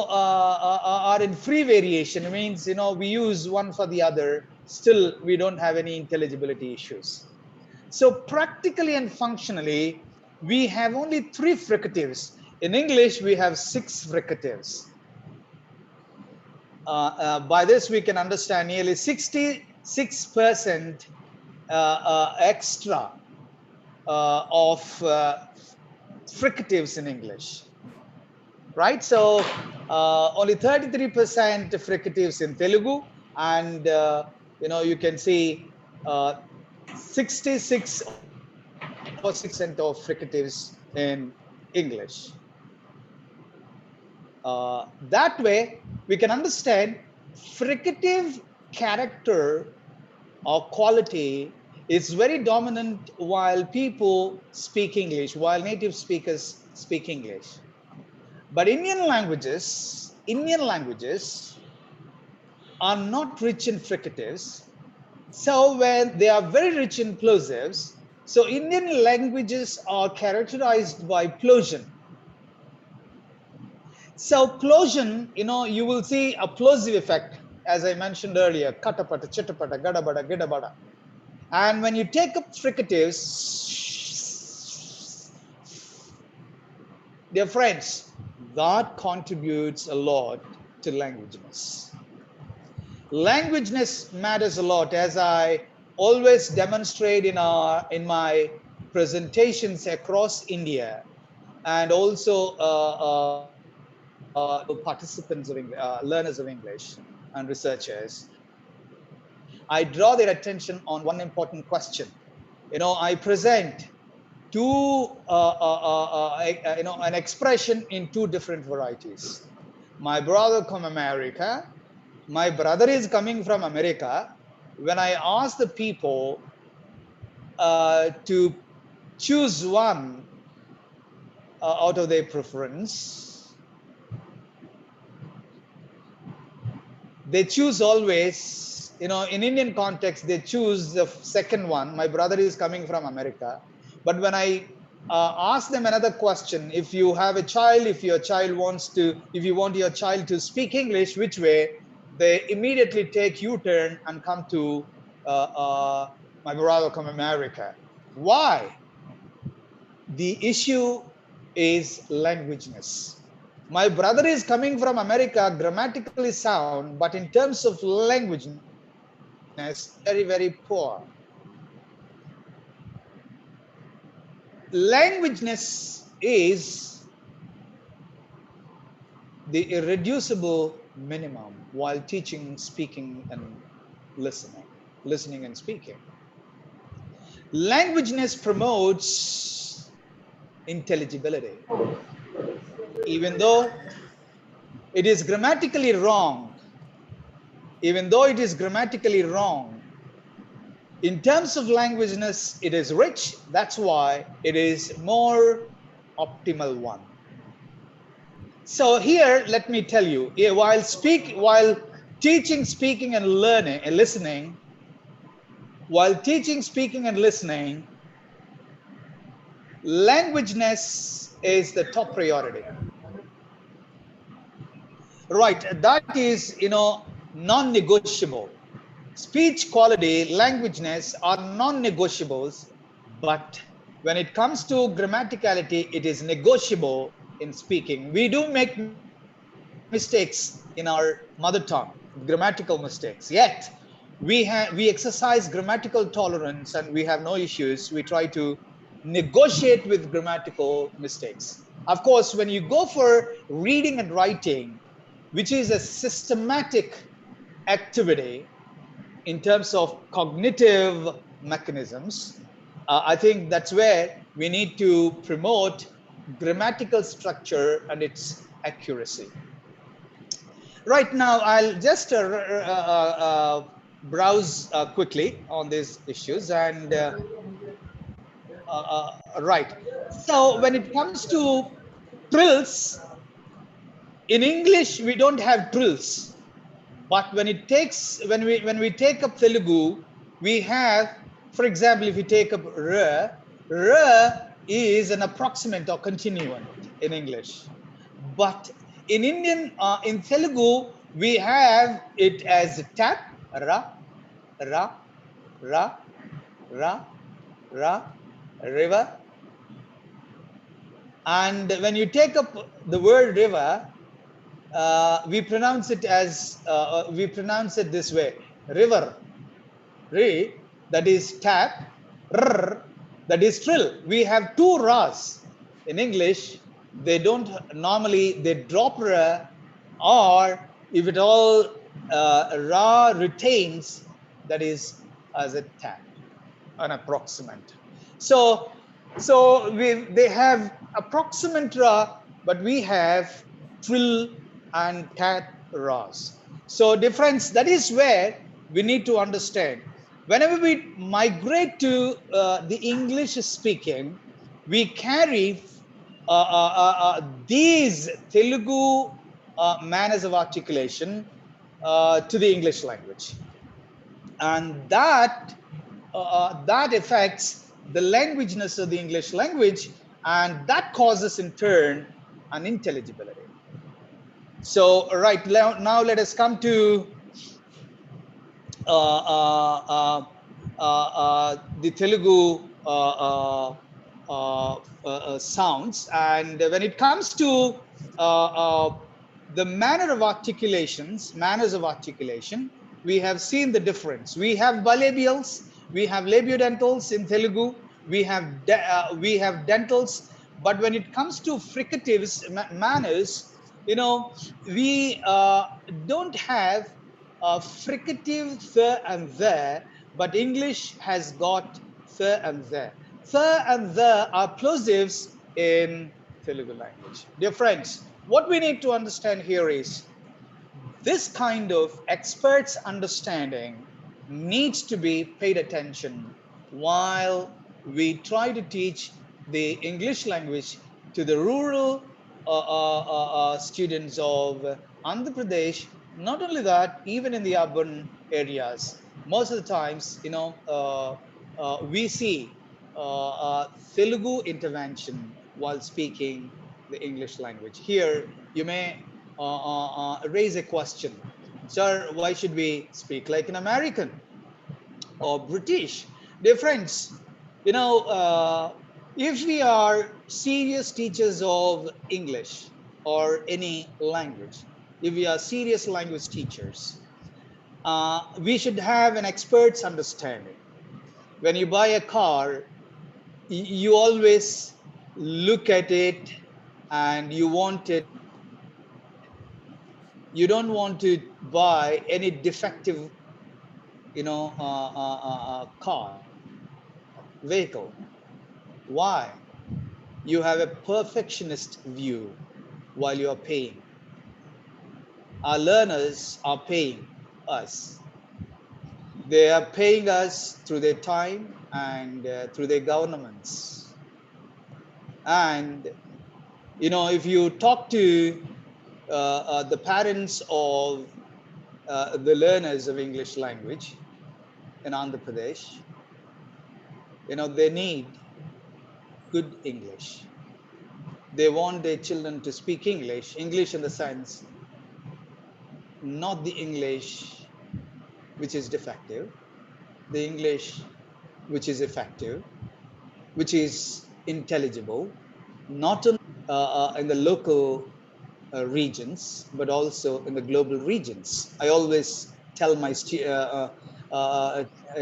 are in free variation. It means, we use one for the other. Still, we don't have any intelligibility issues. So practically and functionally, we have only 3 fricatives. In English, we have 6 fricatives. By this, we can understand nearly 66% extra of fricatives in English, right? So only 33% fricatives in Telugu, and you can see 66% of fricatives in English. That way, we can understand fricative character or quality is very dominant while people speak English, while native speakers speak English. But Indian languages are not rich in fricatives. So when they are very rich in plosives, so Indian languages are characterized by plosion. So plosion, you will see a plosive effect, as I mentioned earlier, katapata, chittapata, gadabada, gidabada. And when you take up fricatives, dear friends, that contributes a lot to languageness. Languageness matters a lot, as I always demonstrate in my presentations across India, and also participants of learners of English and researchers. I draw their attention on one important question. I present an expression in 2 different varieties. My brother from America. My brother is coming from America. When I ask the people to choose one out of their preference, they choose always, in Indian context, they choose the second one. My brother is coming from America. But when I ask them another question, if you have a child, if you want your child to speak English, which way? They immediately take U-turn and come to my brother from America. Why? The issue is languageness. My brother is coming from America, grammatically sound, but in terms of languageness, very, very poor. Languageness is the irreducible minimum while teaching, speaking, and listening and speaking. Languageness promotes intelligibility. Even though it is grammatically wrong, in terms of languageness, it is rich. That's why it is more optimal one. So here, let me tell you, while teaching, speaking, and learning and listening, languageness is the top priority. Right, that is, non-negotiable. Speech quality, languageness are non-negotiables, but when it comes to grammaticality, it is negotiable in speaking. We do make mistakes in our mother tongue, grammatical mistakes. Yet we exercise grammatical tolerance and we have no issues. We try to negotiate with grammatical mistakes. Of course, when you go for reading and writing, which is a systematic activity in terms of cognitive mechanisms, I think that's where we need to promote grammatical structure and its accuracy. Right now, I'll just browse quickly on these issues and right. So when it comes to trills, in English we don't have trills, but when we take up Telugu, we have, for example, if you take up r is an approximant or continuant in English, but in Telugu we have it as tap, ra, ra, ra, ra, ra, river. And when you take up the word river, we pronounce it this way: river, re, that is tap, r, that is trill. We have two ras in English. They don't normally, they drop ra, or if it all ra retains, that is as a tap, an approximant. So they have approximant ra, but we have trill and tat ras. So difference, that is where we need to understand. Whenever we migrate to the English speaking, we carry these Telugu manners of articulation to the English language, and that affects the languageness of the English language, and that causes in turn unintelligibility. So right now let us come to the Telugu sounds, and when it comes to uh, uh, the manners of articulation, we have seen the difference. We have bilabials, we have labiodentals in Telugu, we have dentals, but when it comes to fricatives manners, you know, we don't have fricative the and there, but English has got the and there. The and the are plosives in Telugu language. Dear friends, what we need to understand here is this kind of experts understanding needs to be paid attention while we try to teach the English language to the rural students of Andhra Pradesh. Not only that, even in the urban areas, most of the times, we see Telugu intervention while speaking the English language. Here, you may raise a question: sir, why should we speak like an American or British? Dear friends, if we are serious teachers of English or any language, if we are serious language teachers, we should have an expert's understanding. When you buy a car, you always look at it and you don't want to buy any defective car, vehicle. Why? You have a perfectionist view while you are paying. Our learners are paying us. They are paying us through their time and through their governments. And if you talk to the parents of the learners of English language in Andhra Pradesh, they need good English. They want their children to speak English in the sense, not the English which is defective, the English which is effective, which is intelligible, not only in the local regions, but also in the global regions. I always tell my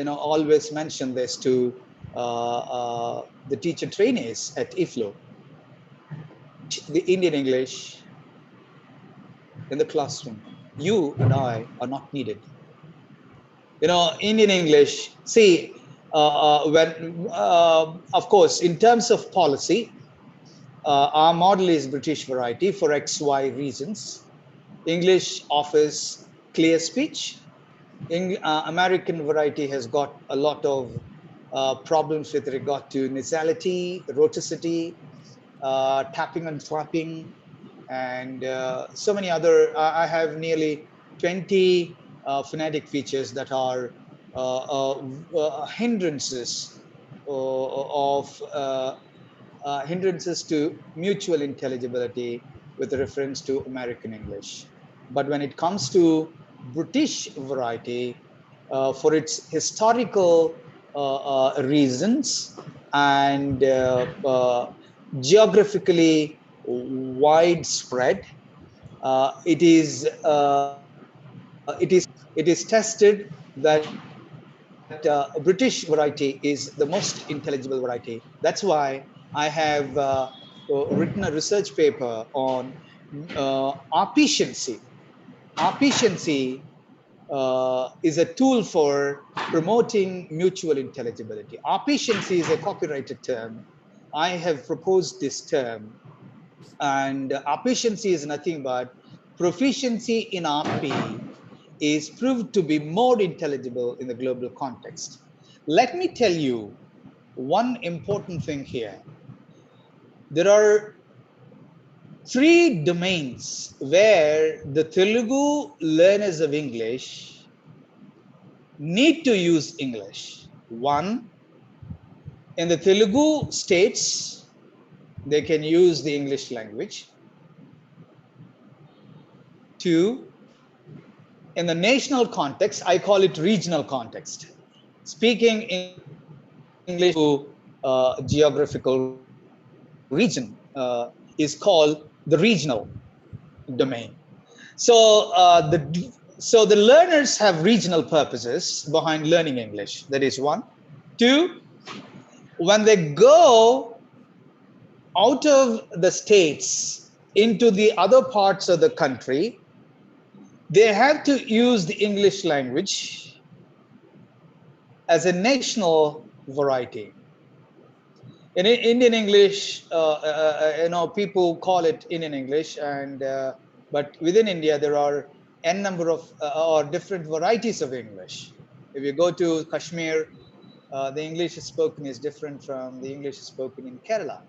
always mention this to the teacher trainees at EFLU. The Indian English in the classroom. You and I are not needed. Indian English, see, of course, in terms of policy, our model is British variety for XY reasons. English offers clear speech. American variety has got a lot of problems with regard to nasality, rhoticity, tapping and flapping, and so many other. I have nearly 20 phonetic features that are hindrances hindrances to mutual intelligibility with reference to American English. But when it comes to British variety, for its historical reasons and geographically widespread, it is tested that British variety is the most intelligible variety. That's why I have written a research paper on apiciency. Apiciency is a tool for promoting mutual intelligibility. Apiciency is a copyrighted term. I have proposed this term, and apiciency is nothing but proficiency in RP is proved to be more intelligible in the global context. Let me tell you one important thing here. There are 3 domains where the Telugu learners of English need to use English. One, in the Telugu states, they can use the English language. 2, in the national context, I call it regional context. Speaking English to geographical region is called the regional domain. So the learners have regional purposes behind learning English. That is 1. 2, when they go out of the states into the other parts of the country, they have to use the English language as a national variety. In Indian English, people call it Indian English, and but within India there are n number of or different varieties of English. If you go to Kashmir, the English spoken is different from the English spoken in Kerala,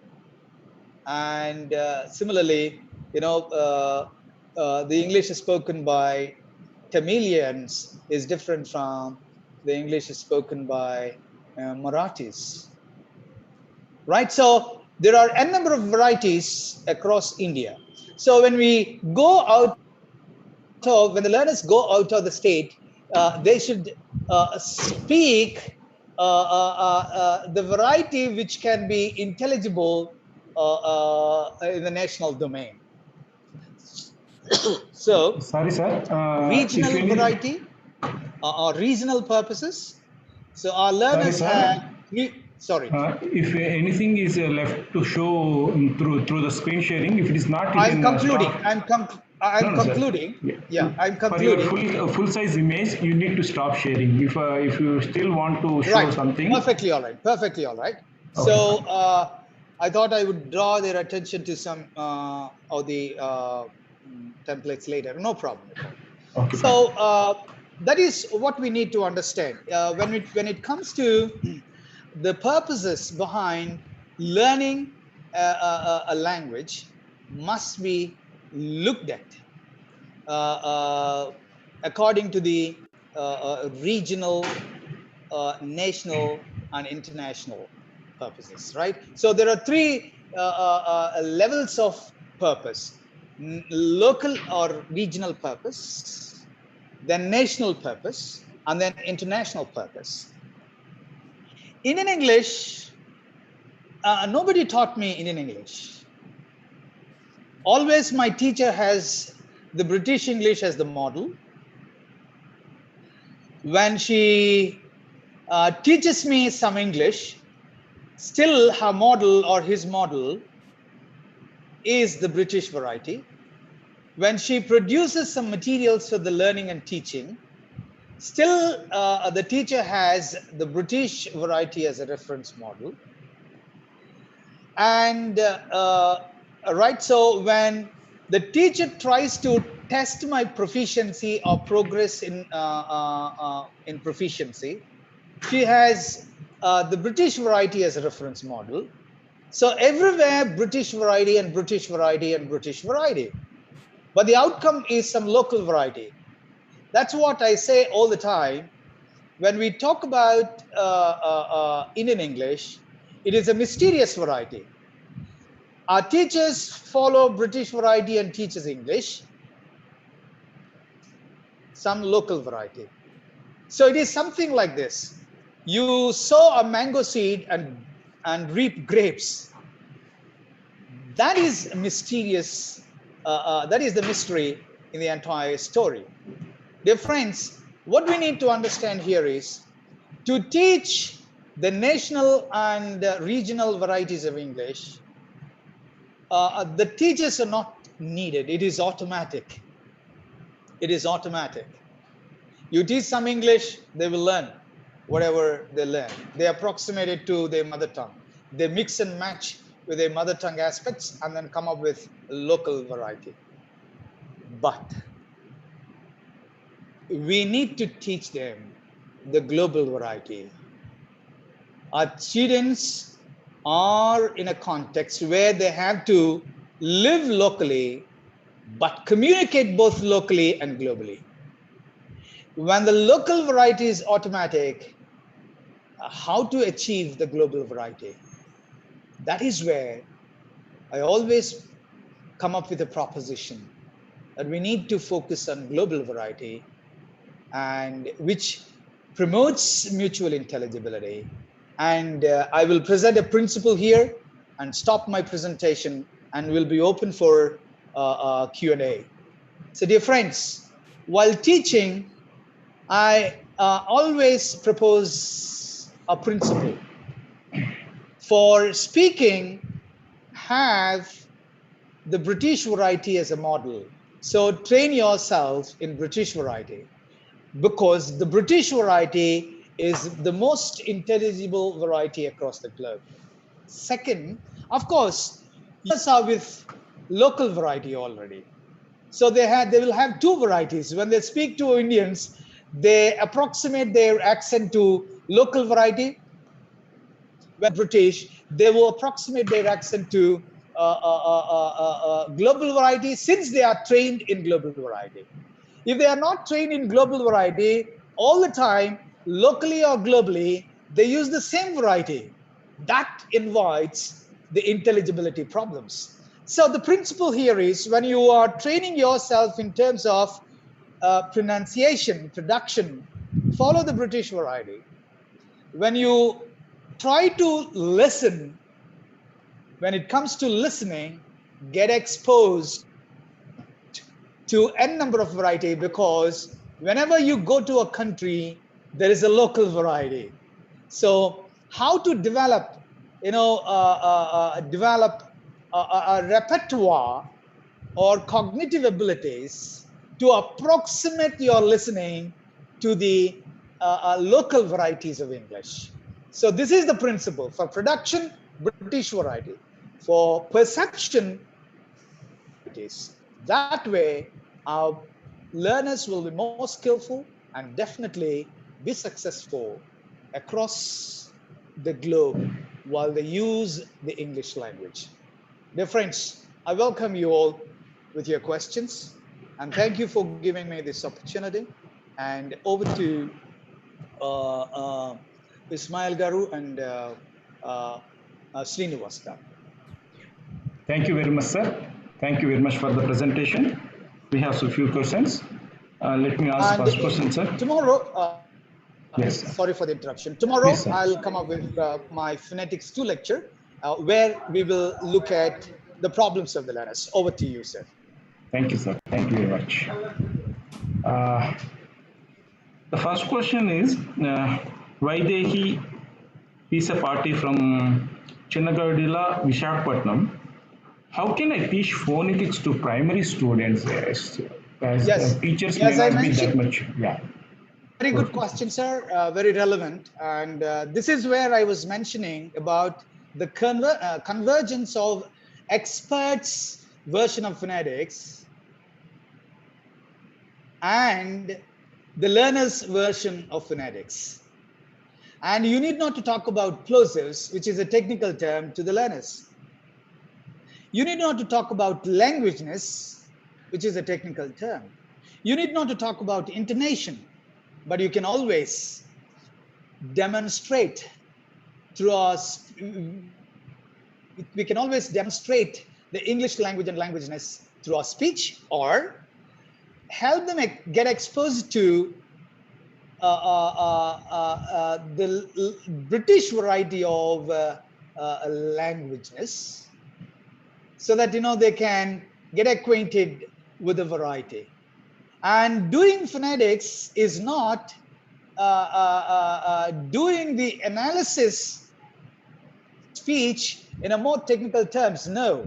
and similarly, the English spoken by Tamilians is different from the English spoken by Marathis. Right? So there are n number of varieties across India. So when we go out when the learners go out of the state, they should speak the variety which can be intelligible in the national domain. So, sorry, sir. regional variety or regional purposes. So our learners have. Sorry. If anything is left to show through the screen sharing, if it is not, I'm concluding. I'm concluding. Yeah, I'm concluding. For your full size image, you need to stop sharing. If you still want to show something. Perfectly all right. Perfectly all right. Okay. So I thought I would draw their attention to some of the templates later. No problem at all. Okay. So that is what we need to understand when it comes to the purposes behind learning a language must be looked at according to the regional, national, and international purposes, right? So there are 3 levels of purpose: local or regional purpose, then national purpose, and then international purpose. Indian English nobody taught me Indian English. Always my teacher has the British English as the model. When she teaches me some English, still her model or his model is the British variety. When she produces some materials for the learning and teaching, still the teacher has the British variety as a reference model. And right, so when the teacher tries to test my proficiency or progress in proficiency, she has the British variety as a reference model. So everywhere British variety and British variety and British variety, but the outcome is some local variety. That's what I say all the time. When we talk about Indian English, it is a mysterious variety. Our teachers follow British variety and teaches English, some local variety. So it is something like this. You sow a mango seed and reap grapes. That is mysterious. That is the mystery in the entire story. Dear friends, what we need to understand here is to teach the national and regional varieties of English, the teachers are not needed. It is automatic. It is automatic. You teach some English, they will learn whatever they learn. They approximate it to their mother tongue. They mix and match with their mother tongue aspects and then come up with a local variety. But we need to teach them the global variety. Our students are in a context where they have to live locally, but communicate both locally and globally. When the local variety is automatic, how to achieve the global variety? That is where I always come up with a proposition that we need to focus on global variety, and which promotes mutual intelligibility. And I will present a principle here and stop my presentation, and will be open for Q&A. So dear friends, while teaching, I always propose a principle. For speaking, have the British variety as a model. So train yourself in British variety, because the British variety is the most intelligible variety across the globe. Second, of course, yours are with local variety already. So they will have two varieties. When they speak to Indians, they approximate their accent to local variety. When British, they will approximate their accent to global variety, since they are trained in global variety. If they are not trained in global variety all the time, locally or globally, they use the same variety. That invites the intelligibility problems. So the principle here is, when you are training yourself in terms of pronunciation, production, follow the British variety. When you try to listen, when it comes to listening, get exposed to n number of variety, because whenever you go to a country, there is a local variety. So how to develop, develop a repertoire or cognitive abilities to approximate your listening to the local varieties of English. So this is the principle. For production, British variety. For perception, that way our learners will be more skillful and definitely be successful across the globe while they use the English language. Dear friends, I welcome you all with your questions, and thank you for giving me this opportunity. And over to Ismail Garu and Srinivas Garu. Thank you very much, sir. Thank you very much for the presentation. We have a few questions. Let me ask first question, sir. Tomorrow, yes, sir. Sorry for the interruption. Tomorrow, Please, I'll come up with my phonetics 2 lecture. where we will look at the problems of the learners. Over to you, sir. Thank you, sir. Thank you very much. The first question is, Vaidehi is a party from Chinnagadilla, Vishakhapatnam. How can I teach phonetics to primary students as Yes, teachers may as I not be that mentioned, much? Yeah. very good question, sir. Very relevant. And this is where I was mentioning about the convergence of experts' version of phonetics and the learner's version of phonetics. And you need not to talk about plosives, which is a technical term to the learners. You need not to talk about languageness, which is a technical term. You need not to talk about intonation, but you can always demonstrate through us. We can always demonstrate the English language and languageness through our speech, or help them get exposed to the British variety of languageness, so that they can get acquainted with the variety. And doing phonetics is not doing the analysis speech in a more technical terms. No,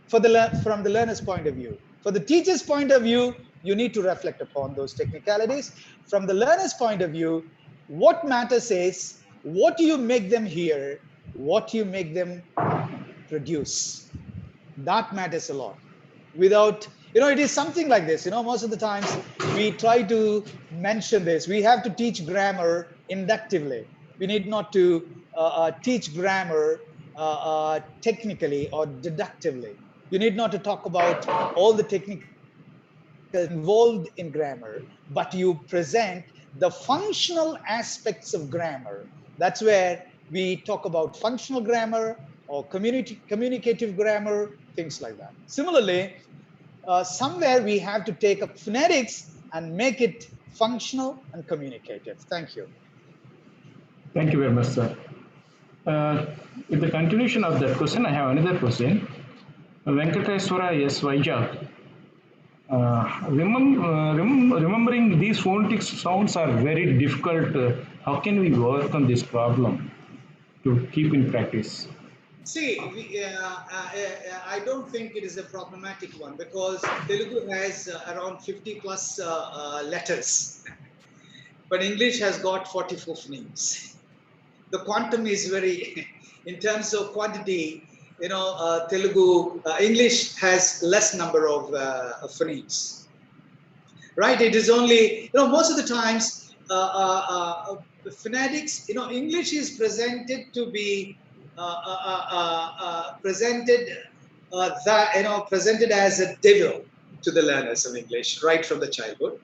from the learner's point of view. For the teacher's point of view, you need to reflect upon those technicalities. From the learner's point of view, what matters is what you make them hear, what you make them produce. That matters a lot. Without, it is something like this. Most of the times we try to mention this. We have to teach grammar inductively. We need not to teach grammar technically or deductively. You need not to talk about all the technical involved in grammar, but you present the functional aspects of grammar. That's where we talk about functional grammar or communicative grammar, things like that. Similarly, somewhere we have to take up phonetics and make it functional and communicative. Thank you. Thank you very much, sir. With the continuation of that question, I have another question. Venkateswara S. Vijay. Remembering these phonetics sounds are very difficult. How can we work on this problem to keep in practice? See, I don't think it is a problematic one, because Telugu has around 50 plus letters, but English has got 44 phonemes. The quantum is very, in terms of quantity, Telugu, English has less number of phonemes, right? It is only, most of the times, phonetics, English is presented to be presented as a devil to the learners of English right from the childhood,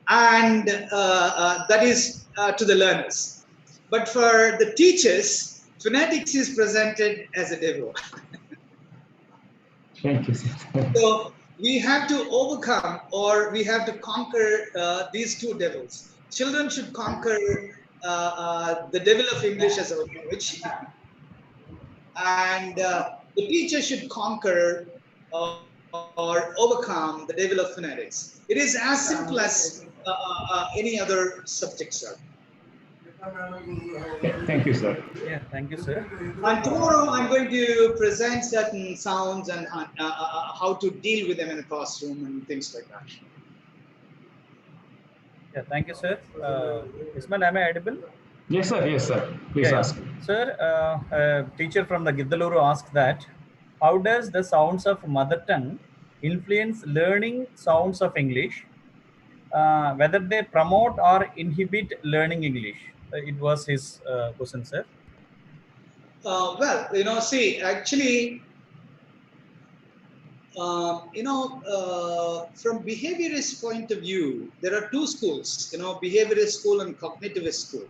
and that is to the learners. But for the teachers, phonetics is presented as a devil. Thank you, sir. So we have to overcome, or we have to conquer these two devils. Children should conquer the devil of English as a language, and the teacher should conquer or overcome the devil of phonetics. It is as simple as any other subject, sir. Thank you, sir. Yeah, thank you, sir. And tomorrow I'm going to present certain sounds and how to deal with them in the classroom and things like that. Yeah, thank you, sir. Ismail, am I audible? Yes, sir. Yes, sir. Please ask. Sir, a teacher from the Giddaluru asked that, how does the sounds of mother tongue influence learning sounds of English? Whether they promote or inhibit learning English? It was his question, sir. Well, see, actually, from behaviorist point of view, there are two schools, behaviorist school and cognitivist school.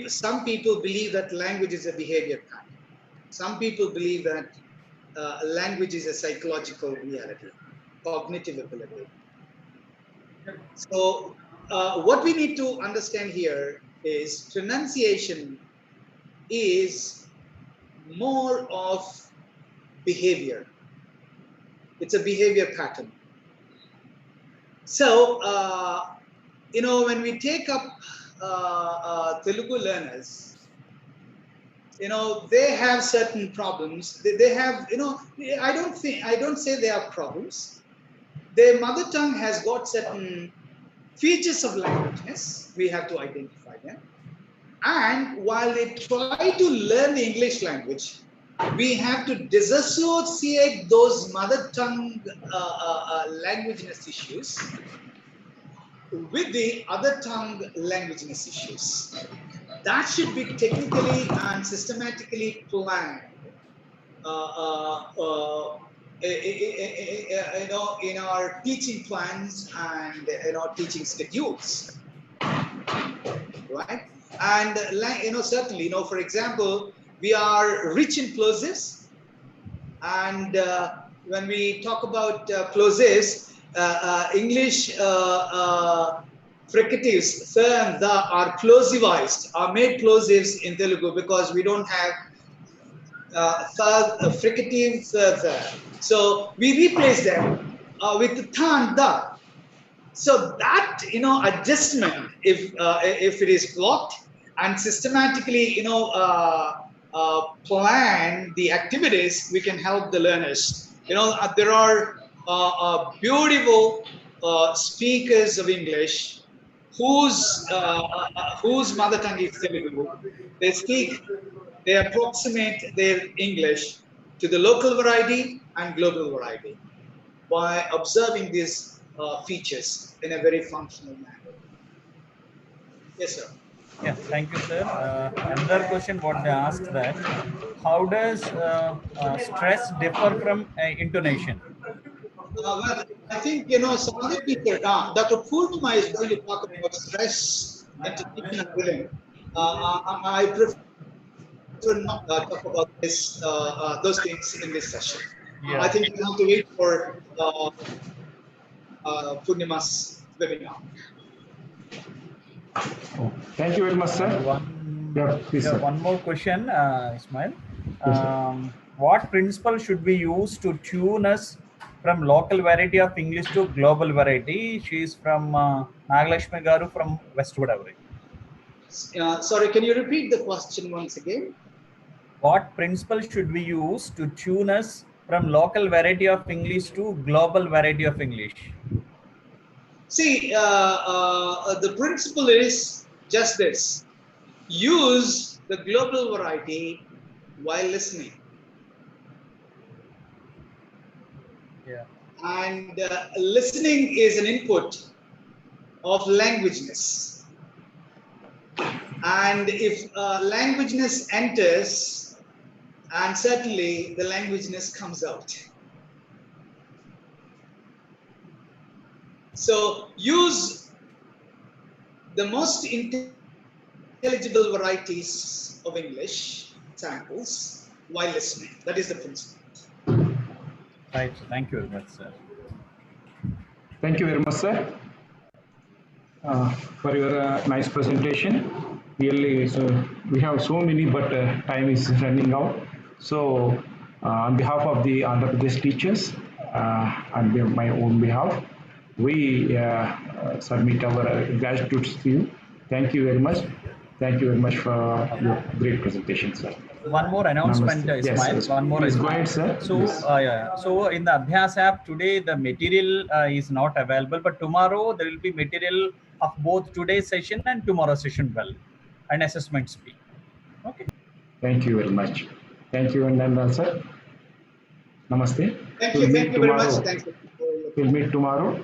Some people believe that language is a behavior kind. Some people believe that language is a psychological reality, cognitive ability. So what we need to understand here is pronunciation is more of behavior. It's a behavior pattern. So, when we take up Telugu learners, they have certain problems. They have, I don't say they have problems. Their mother tongue has got certain features of languageness. We have to identify them. And while they try to learn the English language, we have to disassociate those mother tongue languageness issues with the other tongue languageness issues. That should be technically and systematically planned, in our teaching plans and in our teaching schedules, right? And certainly, for example, we are rich in plosives, and when we talk about plosives, English fricatives, the and the are plosivized, are made plosives in Telugu because we don't have fricative the. So we replace them with the tha and the. So that adjustment, if it is blocked and systematically plan the activities, we can help the learners. There are beautiful speakers of English whose mother tongue is Telugu. They approximate their English to the local variety and global variety by observing these features in a very functional manner. Yes, sir. Yeah, thank you, sir. Another question what they asked that, how does stress differ from intonation? Well, I think, some other people, Dr. Purnima is going to talk about stress, intonation, and rhythm. I prefer not talk about those things in this session. Yeah. I think we have to wait for Purnima's webinar. Oh, thank you very much, sir. Please, sir. One more question, Ismail. Yes, What principle should we use to tune us from local variety of English to global variety? She is from Nagalakshmi Garu from West Godavari. Sorry, can you repeat the question once again? What principle should we use to tune us from local variety of English to global variety of English? See, the principle is just this. Use the global variety while listening. Yeah. And listening is an input of languageness. And if languageness enters, and certainly the languageness comes out. So use the most intelligible varieties of English samples while listening. That is the principle. Right. Thank you very much, sir. thank you very much, sir, for your nice presentation. Really, so we have so many, but time is running out. So, on behalf of the Andhra Pradesh teachers and my own behalf, we submit our gratitude to you. Thank you very much. Thank you very much for your great presentation, sir. One more announcement, Namaste. Ismail. Yes, one more. Please Ismail. go ahead, sir. So, Yes. So in the Abhyas app today, the material is not available, but tomorrow there will be material of both today's session and tomorrow's session well, and assessment speed. Okay. Thank you very much. Thank you, and then sir. Namaste. Thank you very much. Thank you. We'll meet tomorrow.